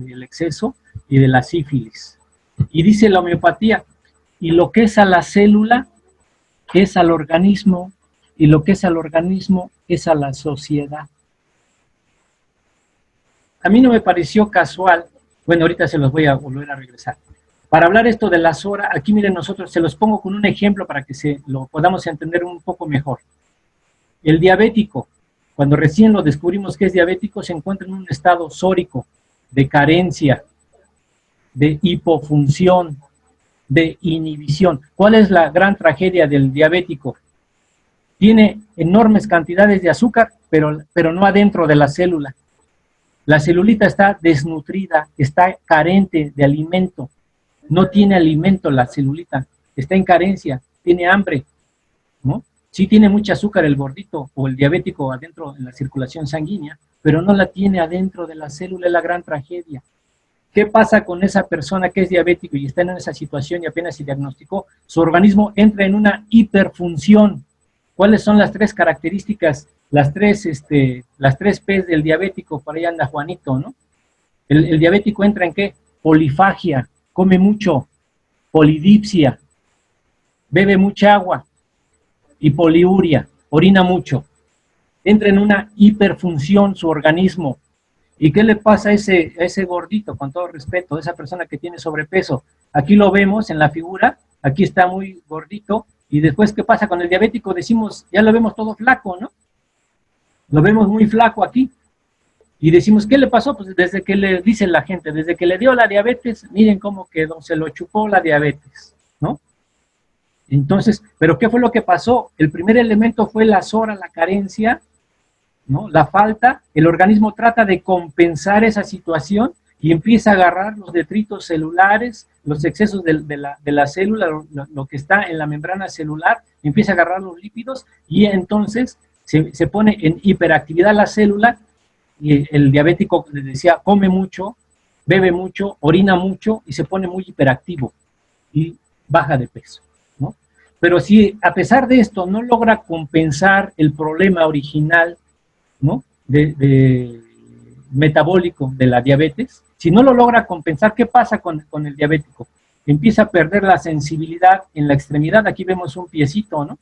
el exceso, y de la sífilis. Y dice la homeopatía, y lo que es a la célula, es al organismo, y lo que es al organismo, es a la sociedad. A mí no me pareció casual, bueno, ahorita se los voy a volver a regresar. Para hablar esto de la sora, aquí miren nosotros, se los pongo con un ejemplo para que lo podamos entender un poco mejor. El diabético, cuando recién lo descubrimos que es diabético, se encuentra en un estado sórico, de carencia, de hipofunción, de inhibición. ¿Cuál es la gran tragedia del diabético? tiene enormes cantidades de azúcar, pero no adentro de la célula. La celulita está desnutrida, está carente de alimento, no tiene alimento la celulita, está en carencia, tiene hambre, ¿no? Sí tiene mucho azúcar el gordito o el diabético adentro en la circulación sanguínea, pero no la tiene adentro de la célula, es la gran tragedia. ¿Qué pasa con esa persona que es diabético y está en esa situación y apenas se diagnosticó? Su organismo entra en una hiperfunción. ¿Cuáles son las tres características, las tres P's del diabético? Por ahí anda Juanito, ¿no? El diabético entra en ¿qué? Polifagia, come mucho, polidipsia, bebe mucha agua y poliuria, orina mucho. Entra en una hiperfunción su organismo. ¿Y qué le pasa a ese gordito, con todo respeto, a esa persona que tiene sobrepeso? Aquí lo vemos en la figura, aquí está muy gordito, y después, ¿qué pasa con el diabético? Decimos, ya lo vemos todo flaco, ¿no? Lo vemos muy flaco aquí. Y decimos, ¿qué le pasó? Pues desde que le dice la gente, desde que le dio la diabetes, miren cómo quedó, se lo chupó la diabetes, ¿no? Entonces, ¿pero qué fue lo que pasó? El primer elemento fue la zora, la carencia, ¿no? La falta. El organismo trata de compensar esa situación y empieza a agarrar los detritos celulares, los excesos de la célula, lo que está en la membrana celular, empieza a agarrar los lípidos y entonces se pone en hiperactividad la célula y el diabético, les decía, come mucho, bebe mucho, orina mucho y se pone muy hiperactivo y baja de peso, ¿no? Pero si a pesar de esto no logra compensar el problema original, ¿no? Metabólico de la diabetes, si no lo logra compensar, ¿qué pasa con el diabético? Empieza a perder la sensibilidad en la extremidad. Aquí vemos un piecito, ¿no?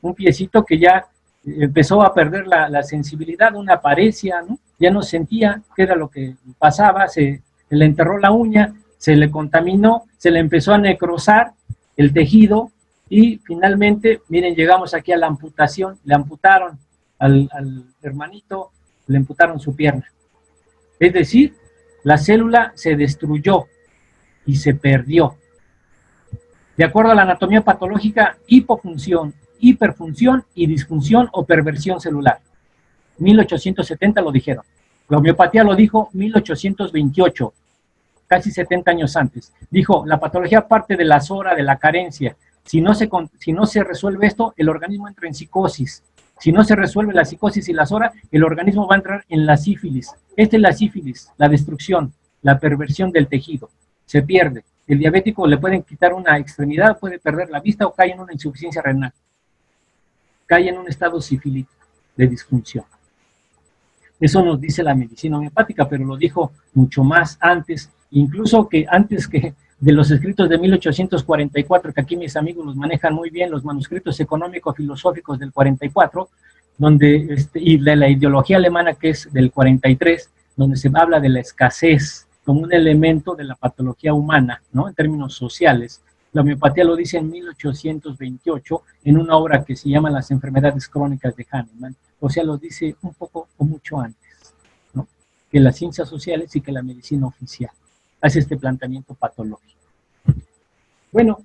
Un piecito que ya empezó a perder la sensibilidad, una paresia, ¿no? Ya no sentía qué era lo que pasaba, se le enterró la uña, se le contaminó, se le empezó a necrosar el tejido y finalmente, miren, llegamos aquí a la amputación, le amputaron al hermanito, le amputaron su pierna. Es decir, la célula se destruyó y se perdió. De acuerdo a la anatomía patológica, hipofunción, hiperfunción y disfunción o perversión celular. 1870 lo dijeron. La homeopatía lo dijo 1828, casi 70 años antes. Dijo, la patología parte de la zora, de la carencia. Si no se resuelve esto, el organismo entra en psicosis. Si no se resuelve la psicosis y la zora, el organismo va a entrar en la sífilis. Esta es la sífilis, la destrucción, la perversión del tejido. Se pierde. El diabético le pueden quitar una extremidad, puede perder la vista o cae en una insuficiencia renal. Cae en un estado sifilítico de disfunción. Eso nos dice la medicina homeopática, pero lo dijo mucho más antes, incluso que antes que de los escritos de 1844, que aquí mis amigos los manejan muy bien, los manuscritos económico-filosóficos del 44, donde, y de la ideología alemana que es del 43, donde se habla de la escasez como un elemento de la patología humana, ¿no? En términos sociales. La homeopatía lo dice en 1828 en una obra que se llama Las enfermedades crónicas de Hahnemann. O sea, lo dice un poco o mucho antes, ¿no? Que las ciencias sociales y que la medicina oficial hace este planteamiento patológico. Bueno,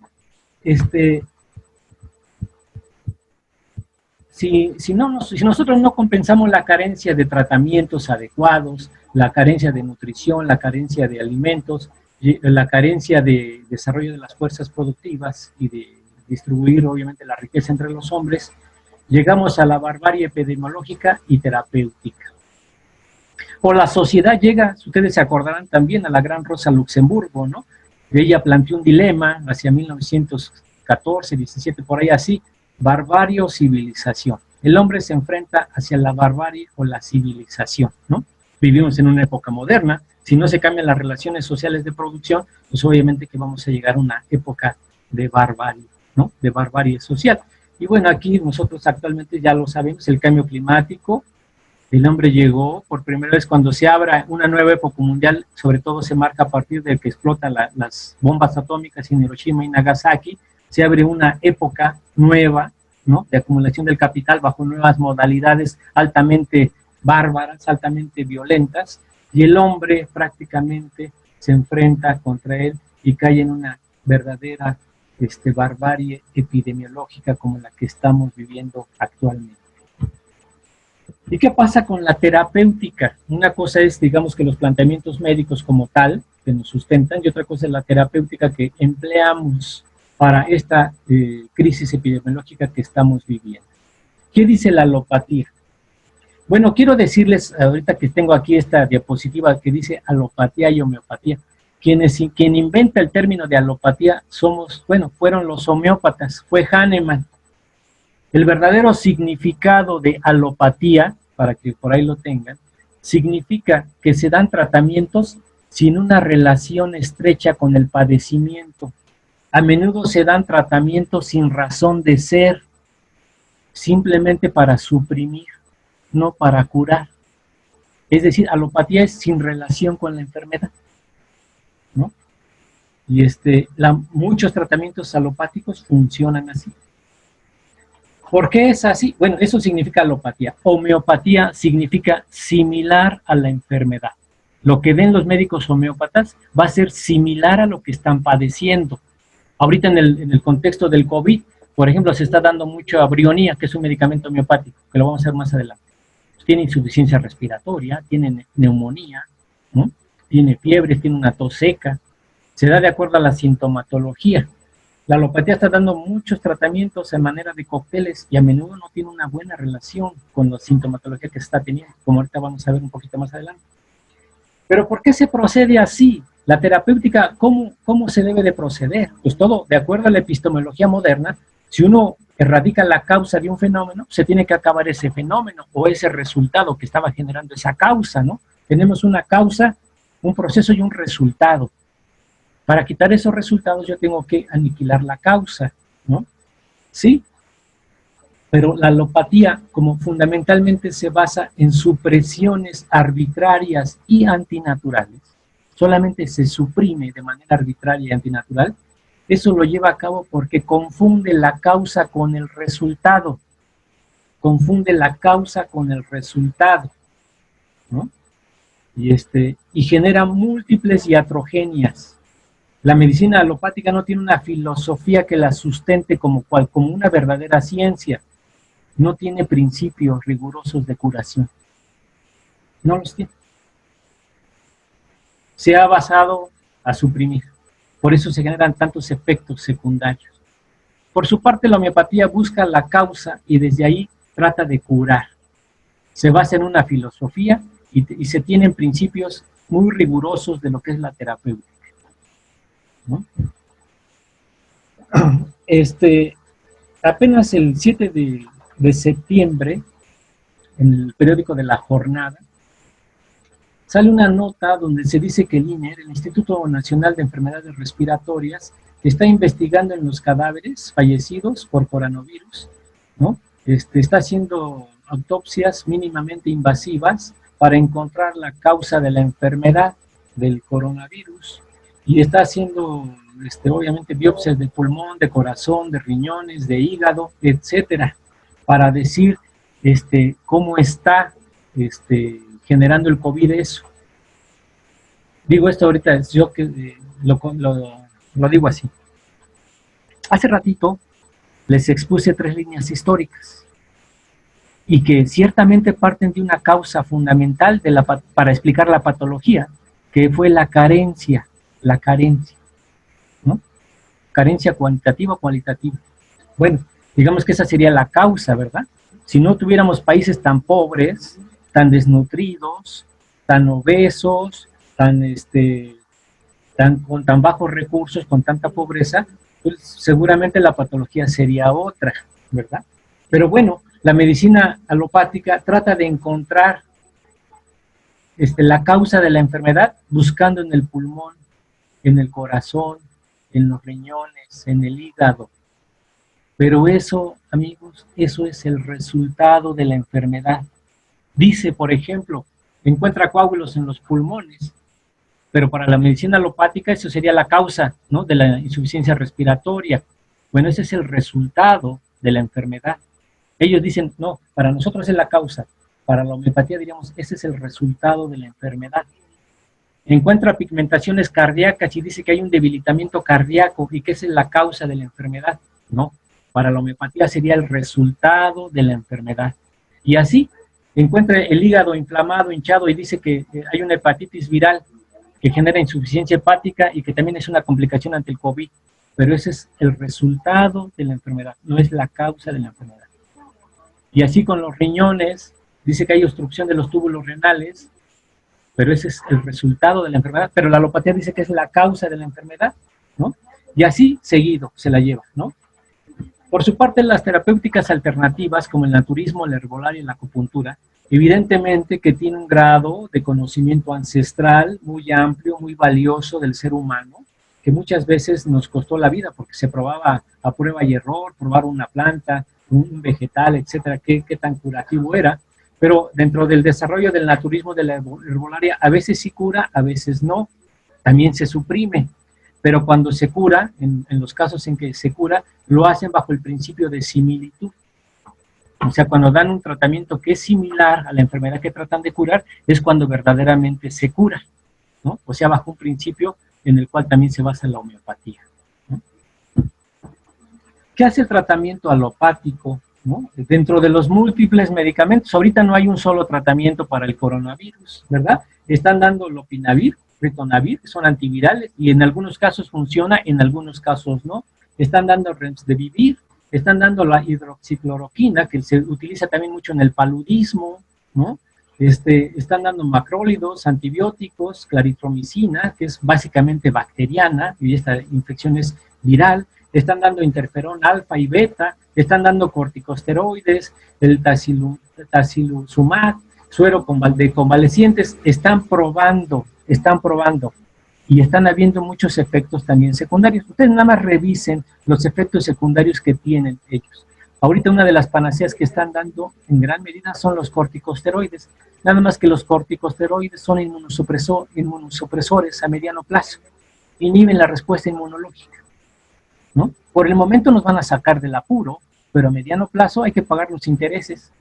si nosotros no compensamos la carencia de tratamientos adecuados, la carencia de nutrición, la carencia de alimentos, la carencia de desarrollo de las fuerzas productivas y de distribuir obviamente la riqueza entre los hombres, llegamos a la barbarie epidemiológica y terapéutica. O la sociedad llega, ustedes se acordarán también, a la gran Rosa Luxemburgo, ¿no? Ella planteó un dilema hacia 1914, 17, por ahí así, barbarie o civilización. El hombre se enfrenta hacia la barbarie o la civilización, ¿no? Vivimos en una época moderna, si no se cambian las relaciones sociales de producción, pues obviamente que vamos a llegar a una época de barbarie, ¿no? De barbarie social. Y bueno, aquí nosotros actualmente ya lo sabemos, el cambio climático, el hombre llegó por primera vez cuando se abra una nueva época mundial, sobre todo se marca a partir de que explotan las bombas atómicas en Hiroshima y Nagasaki, se abre una época nueva, ¿no? De acumulación del capital bajo nuevas modalidades altamente bárbaras, altamente violentas, y el hombre prácticamente se enfrenta contra él y cae en una verdadera barbarie epidemiológica como la que estamos viviendo actualmente. ¿Y qué pasa con la terapéutica? Una cosa es, digamos, que los planteamientos médicos como tal, que nos sustentan, y otra cosa es la terapéutica que empleamos para esta crisis epidemiológica que estamos viviendo. ¿Qué dice la alopatía? Bueno, quiero decirles, ahorita que tengo aquí esta diapositiva que dice alopatía y homeopatía, quien inventa el término de alopatía fueron los homeópatas, fue Hahnemann. El verdadero significado de alopatía, para que por ahí lo tengan, significa que se dan tratamientos sin una relación estrecha con el padecimiento. A menudo se dan tratamientos sin razón de ser, simplemente para suprimir, no para curar. Es decir, alopatía es sin relación con la enfermedad, ¿no? Y muchos tratamientos alopáticos funcionan así. ¿Por qué es así? Bueno, eso significa alopatía. Homeopatía significa similar a la enfermedad. Lo que den los médicos homeópatas va a ser similar a lo que están padeciendo. Ahorita en el contexto del COVID, por ejemplo, se está dando mucho Abrionía, que es un medicamento homeopático, que lo vamos a ver más adelante. Tiene insuficiencia respiratoria, tiene neumonía, ¿no? Tiene fiebre, tiene una tos seca. Se da de acuerdo a la sintomatología. La alopatía está dando muchos tratamientos en manera de cócteles y a menudo no tiene una buena relación con la sintomatología que se está teniendo, como ahorita vamos a ver un poquito más adelante. Pero ¿por qué se procede así? La terapéutica, ¿cómo se debe de proceder? Pues todo, de acuerdo a la epistemología moderna, si uno erradica la causa de un fenómeno, se tiene que acabar ese fenómeno o ese resultado que estaba generando esa causa, ¿no? Tenemos una causa, un proceso y un resultado. Para quitar esos resultados yo tengo que aniquilar la causa, ¿no? Sí, pero la alopatía, como fundamentalmente se basa en supresiones arbitrarias y antinaturales, solamente se suprime de manera arbitraria y antinatural, eso lo lleva a cabo porque confunde la causa con el resultado, confunde la causa con el resultado, ¿no? Y genera múltiples iatrogenias. La medicina alopática no tiene una filosofía que la sustente como una verdadera ciencia. No tiene principios rigurosos de curación. No los tiene. Se ha basado a suprimir. Por eso se generan tantos efectos secundarios. Por su parte, la homeopatía busca la causa y desde ahí trata de curar. Se basa en una filosofía y se tienen principios muy rigurosos de lo que es la terapéutica, ¿no? Apenas el 7 de septiembre, en el periódico de La Jornada, sale una nota donde se dice que el INER, el Instituto Nacional de Enfermedades Respiratorias, está investigando en los cadáveres fallecidos por coronavirus, ¿no? Está haciendo autopsias mínimamente invasivas para encontrar la causa de la enfermedad del coronavirus y está haciendo obviamente biopsias de pulmón, de corazón, de riñones, de hígado, etcétera, para decir cómo está generando el COVID eso. Digo esto ahorita, yo que lo digo así. Hace ratito les expuse 3 líneas históricas y que ciertamente parten de una causa fundamental para explicar la patología, que fue la carencia, ¿no? Carencia cuantitativa o cualitativa. Bueno, digamos que esa sería la causa, ¿verdad? Si no tuviéramos países tan pobres, tan desnutridos, tan obesos, con tan bajos recursos, con tanta pobreza, pues seguramente la patología sería otra, ¿verdad? Pero bueno, la medicina alopática trata de encontrar la causa de la enfermedad buscando en el pulmón, en el corazón, en los riñones, en el hígado. Pero eso, amigos, eso es el resultado de la enfermedad. Dice, por ejemplo, encuentra coágulos en los pulmones, pero para la medicina alopática eso sería la causa, ¿no?, de la insuficiencia respiratoria. Bueno, ese es el resultado de la enfermedad. Ellos dicen, no, para nosotros es la causa. Para la homeopatía diríamos, ese es el resultado de la enfermedad. Encuentra pigmentaciones cardíacas y dice que hay un debilitamiento cardíaco y que esa es la causa de la enfermedad. No, para la homeopatía sería el resultado de la enfermedad. Y así encuentra el hígado inflamado, hinchado y dice que hay una hepatitis viral que genera insuficiencia hepática y que también es una complicación ante el COVID. Pero ese es el resultado de la enfermedad, no es la causa de la enfermedad. Y así con los riñones, dice que hay obstrucción de los túbulos renales, pero ese es el resultado de la enfermedad, pero la alopatía dice que es la causa de la enfermedad, ¿no? Y así seguido se la lleva, ¿no? Por su parte, las terapéuticas alternativas, como el naturismo, la herbolaria y la acupuntura, evidentemente que tiene un grado de conocimiento ancestral muy amplio, muy valioso del ser humano, que muchas veces nos costó la vida porque se probaba a prueba y error, probar una planta, un vegetal, etcétera, qué tan curativo era. Pero dentro del desarrollo del naturismo, de la herbolaria, a veces sí cura, a veces no, también se suprime, pero cuando se cura, en los casos en que se cura, lo hacen bajo el principio de similitud. O sea, cuando dan un tratamiento que es similar a la enfermedad que tratan de curar, es cuando verdaderamente se cura, ¿no? O sea, bajo un principio en el cual también se basa la homeopatía, ¿no? ¿Qué hace el tratamiento alopático? ¿No? Dentro de los múltiples medicamentos, ahorita no hay un solo tratamiento para el coronavirus, ¿verdad? Están dando lopinavir, ritonavir, son antivirales, y en algunos casos funciona, en algunos casos no. Están dando remdesivir, están dando la hidroxicloroquina, que se utiliza también mucho en el paludismo, ¿no? Están dando macrólidos, antibióticos, claritromicina, que es básicamente bacteriana, y esta infección es viral. Están dando interferón alfa y beta, están dando corticosteroides, el taciluzumab, suero de convalecientes, están probando, y están habiendo muchos efectos también secundarios. Ustedes nada más revisen los efectos secundarios que tienen ellos. Ahorita una de las panaceas que están dando en gran medida son los corticosteroides, nada más que los corticosteroides son inmunosupresores a mediano plazo, inhiben la respuesta inmunológica, ¿no? Por el momento nos van a sacar del apuro, pero a mediano plazo hay que pagar los intereses,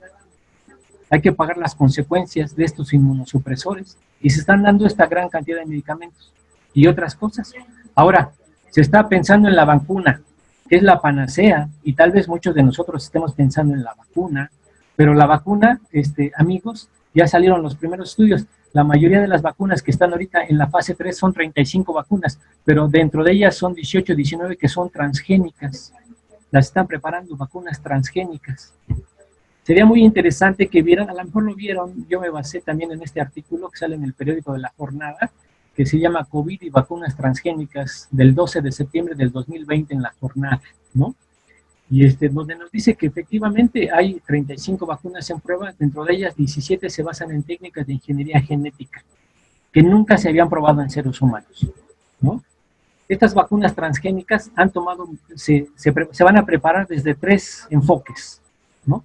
hay que pagar las consecuencias de estos inmunosupresores, y se están dando esta gran cantidad de medicamentos y otras cosas. Ahora, se está pensando en la vacuna, que es la panacea, y tal vez muchos de nosotros estemos pensando en la vacuna, pero la vacuna, amigos, ya salieron los primeros estudios. La mayoría de las vacunas que están ahorita en la fase 3 son 35 vacunas, pero dentro de ellas son 18, 19 que son transgénicas. Las están preparando vacunas transgénicas. Sería muy interesante que vieran, a lo mejor lo vieron, yo me basé también en este artículo que sale en el periódico de La Jornada, que se llama COVID y vacunas transgénicas, del 12 de septiembre del 2020 en La Jornada, ¿no? Y donde nos dice que efectivamente hay 35 vacunas en prueba, dentro de ellas 17 se basan en técnicas de ingeniería genética, que nunca se habían probado en seres humanos, ¿no? Estas vacunas transgénicas han tomado, se van a preparar desde 3 enfoques, ¿no?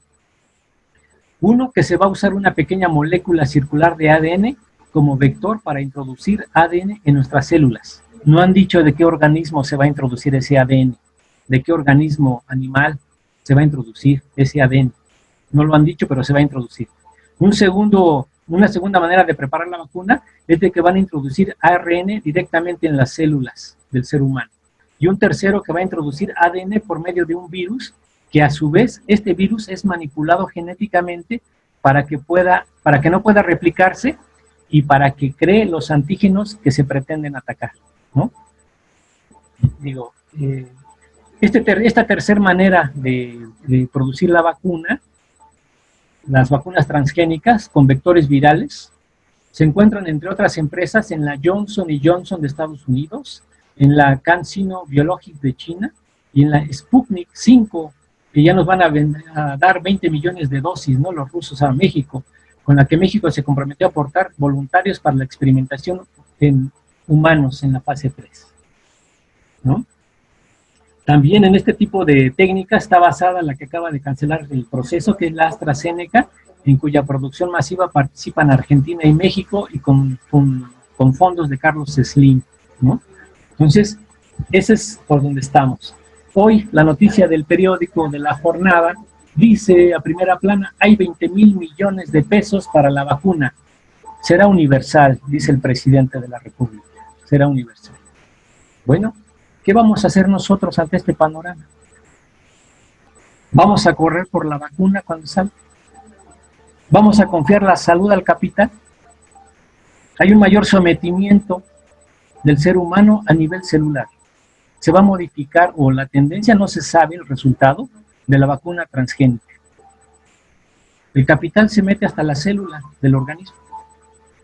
Uno, que se va a usar una pequeña molécula circular de ADN como vector para introducir ADN en nuestras células. No han dicho de qué organismo se va a introducir ese ADN, de qué organismo animal se va a introducir ese ADN. No lo han dicho, pero se va a introducir. Una segunda manera de preparar la vacuna es de que van a introducir ARN directamente en las células del ser humano. Y un tercero que va a introducir ADN por medio de un virus, que a su vez este virus es manipulado genéticamente para que no pueda replicarse y para que cree los antígenos que se pretenden atacar, ¿no? Digo, esta tercera manera de producir la vacuna, las vacunas transgénicas con vectores virales, se encuentran entre otras empresas en la Johnson & Johnson de Estados Unidos, en la CanSino Biologics de China y en la Sputnik 5, que ya nos van a dar 20 millones de dosis, ¿no? Los rusos a México, con la que México se comprometió a aportar voluntarios para la experimentación en humanos en la fase 3, ¿no? También en este tipo de técnica está basada la que acaba de cancelar el proceso, que es la AstraZeneca, en cuya producción masiva participan Argentina y México y con fondos de Carlos Slim, ¿no? Entonces, ese es por donde estamos. Hoy, la noticia del periódico de La Jornada dice a primera plana, hay 20,000 millones de pesos para la vacuna. será universal, dice el presidente de la República, será universal. Bueno, ¿qué vamos a hacer nosotros ante este panorama? ¿Vamos a correr por la vacuna cuando salga? ¿Vamos a confiar la salud al capital? Hay un mayor sometimiento del ser humano a nivel celular. Se va a modificar, o la tendencia, no se sabe el resultado de la vacuna transgénica. El capital se mete hasta la célula del organismo.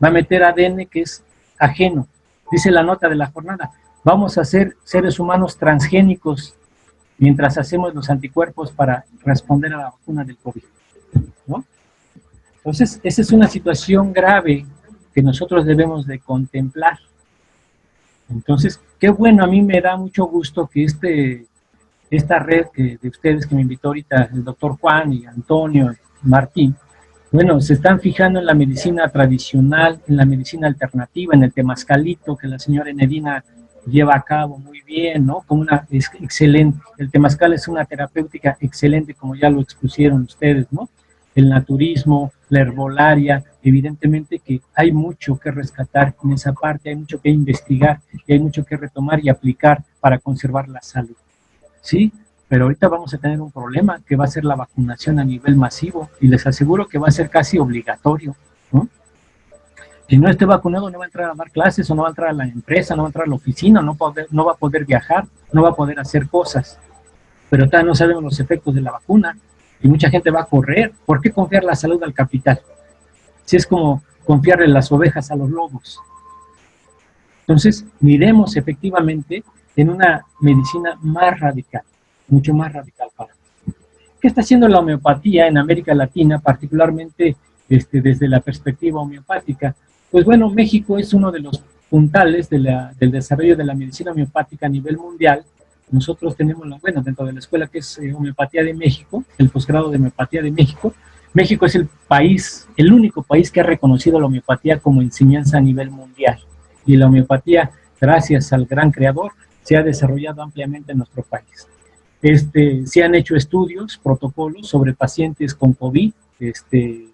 Va a meter ADN que es ajeno. Dice la nota de la jornada, vamos a ser seres humanos transgénicos mientras hacemos los anticuerpos para responder a la vacuna del COVID, ¿no? Entonces, esa es una situación grave que nosotros debemos de contemplar. Entonces, qué bueno, a mí me da mucho gusto que esta red de ustedes que me invitó ahorita el doctor Juan y Antonio, Martín, bueno, se están fijando en la medicina tradicional, en la medicina alternativa, en el temazcalito que la señora Enedina lleva a cabo muy bien, ¿no? Como es excelente. El temazcal es una terapéutica excelente, como ya lo expusieron ustedes, ¿no? El naturismo, la herbolaria, evidentemente que hay mucho que rescatar en esa parte, hay mucho que investigar y hay mucho que retomar y aplicar para conservar la salud, ¿sí? Pero ahorita vamos a tener un problema que va a ser la vacunación a nivel masivo y les aseguro que va a ser casi obligatorio, ¿no? Si no esté vacunado no va a entrar a dar clases o no va a entrar a la empresa, no va a entrar a la oficina, no va a poder viajar, no va a poder hacer cosas. Pero todavía no sabemos los efectos de la vacuna y mucha gente va a correr. ¿Por qué confiar la salud al capital? Si es como confiarle las ovejas a los lobos. Entonces, miremos efectivamente en una medicina más radical, mucho más radical para mí. ¿Qué está haciendo la homeopatía en América Latina, particularmente desde la perspectiva homeopática? Pues bueno, México es uno de los puntales del desarrollo de la medicina homeopática a nivel mundial. Nosotros tenemos, bueno, dentro de la escuela que es Homeopatía de México, el posgrado de Homeopatía de México, México es el único país que ha reconocido la homeopatía como enseñanza a nivel mundial. Y la homeopatía, gracias al gran creador, se ha desarrollado ampliamente en nuestro país. Se han hecho estudios, protocolos sobre pacientes con COVID en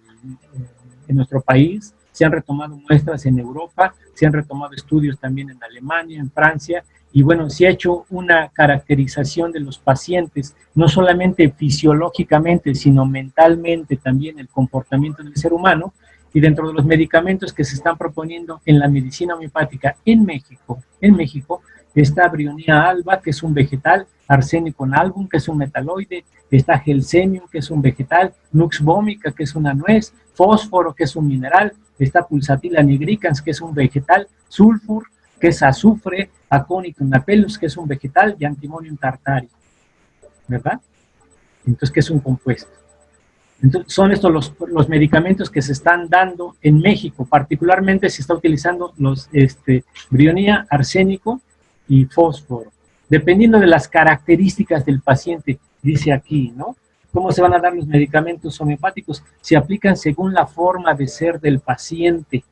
nuestro país, se han retomado muestras en Europa, se han retomado estudios también en Alemania, en Francia, y bueno, se ha hecho una caracterización de los pacientes, no solamente fisiológicamente, sino mentalmente también el comportamiento del ser humano, y dentro de los medicamentos que se están proponiendo en la medicina homeopática en México está Brionía alba, que es un vegetal, Arsenicum album, que es un metaloide, está Gelsemium, que es un vegetal, Nux vomica, que es una nuez, fósforo, que es un mineral, está Pulsatilla nigricans, que es un vegetal, sulfur, que es azufre, Aconicum napellus, que es un vegetal, y Antimonium tartari, ¿verdad? Entonces, ¿qué es un compuesto? Entonces, son estos los medicamentos que se están dando en México, particularmente se está utilizando los brionía, arsénico y fósforo, dependiendo de las características del paciente, dice aquí, ¿no? ¿Cómo se van a dar los medicamentos homeopáticos? Se aplican según la forma de ser del paciente.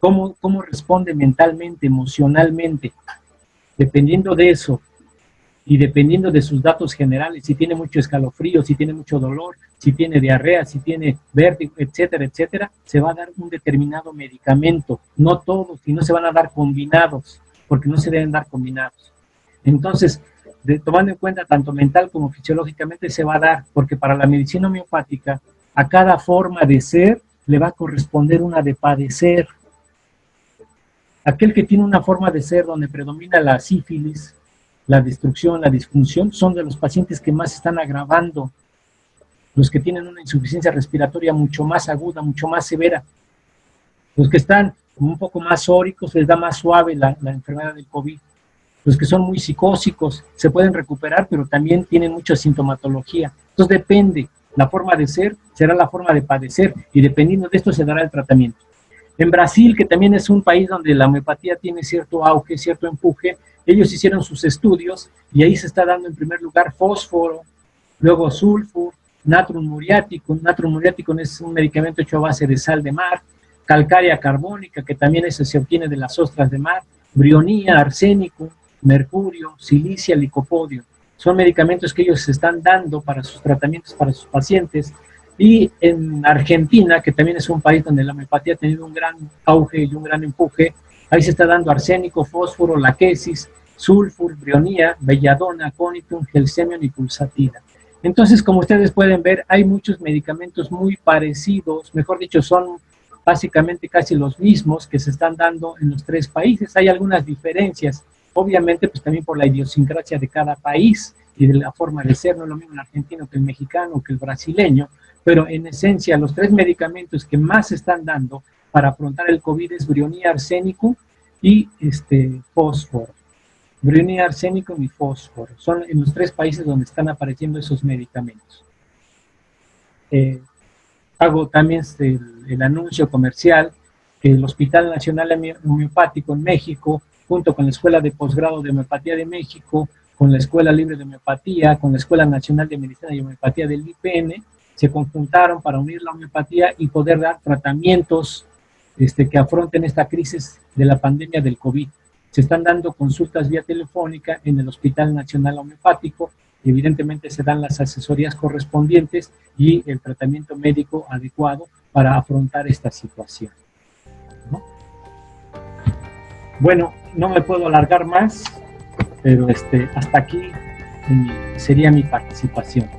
¿Cómo responde mentalmente, emocionalmente? Dependiendo de eso, y dependiendo de sus datos generales, si tiene mucho escalofrío, si tiene mucho dolor, si tiene diarrea, si tiene vértigo, etcétera, etcétera, se va a dar un determinado medicamento, no todos, y no se van a dar combinados, porque no se deben dar combinados. Entonces, tomando en cuenta tanto mental como fisiológicamente se va a dar, porque para la medicina homeopática, a cada forma de ser le va a corresponder una de padecer. Aquel que tiene una forma de ser donde predomina la sífilis, la destrucción, la disfunción, son de los pacientes que más están agravando, los que tienen una insuficiencia respiratoria mucho más aguda, mucho más severa. Los que están un poco más óricos, les da más suave la enfermedad del COVID. Los que son muy psicósicos se pueden recuperar, pero también tienen mucha sintomatología. Entonces depende, la forma de ser será la forma de padecer, y dependiendo de esto se dará el tratamiento. En Brasil, que también es un país donde la homeopatía tiene cierto auge, cierto empuje, ellos hicieron sus estudios y ahí se está dando en primer lugar fósforo, luego sulfur, natrum muriaticum. Natrum muriaticum es un medicamento hecho a base de sal de mar, calcárea carbónica, que también eso se obtiene de las ostras de mar, brionía, arsénico, mercurio, silicia, licopodio. Son medicamentos que ellos se están dando para sus tratamientos, para sus pacientes. Y en Argentina, que también es un país donde la homeopatía ha tenido un gran auge y un gran empuje, ahí se está dando arsénico, fósforo, laquesis, sulfur, brionía, belladona, aconitum, gelsemium y pulsatida. Entonces, como ustedes pueden ver, hay muchos medicamentos muy parecidos, mejor dicho, son básicamente casi los mismos que se están dando en los tres países. Hay algunas diferencias, obviamente, pues también por la idiosincrasia de cada país y de la forma de ser, no es lo mismo el argentino que el mexicano, que el brasileño, pero en esencia los tres medicamentos que más se están dando para afrontar el COVID es brionía, arsénico y fósforo. Brionía, arsénico y fósforo. Son en los tres países donde están apareciendo esos medicamentos. Hago también el anuncio comercial que el Hospital Nacional Homeopático en México, junto con la Escuela de Posgrado de Homeopatía de México, con la Escuela Libre de Homeopatía, con la Escuela Nacional de Medicina y Homeopatía del IPN, se conjuntaron para unir la homeopatía y poder dar tratamientos que afronten esta crisis de la pandemia del COVID. Se están dando consultas vía telefónica en el Hospital Nacional Homeopático, y evidentemente se dan las asesorías correspondientes y el tratamiento médico adecuado para afrontar esta situación, ¿no? Bueno, no me puedo alargar más, pero hasta aquí sería mi participación.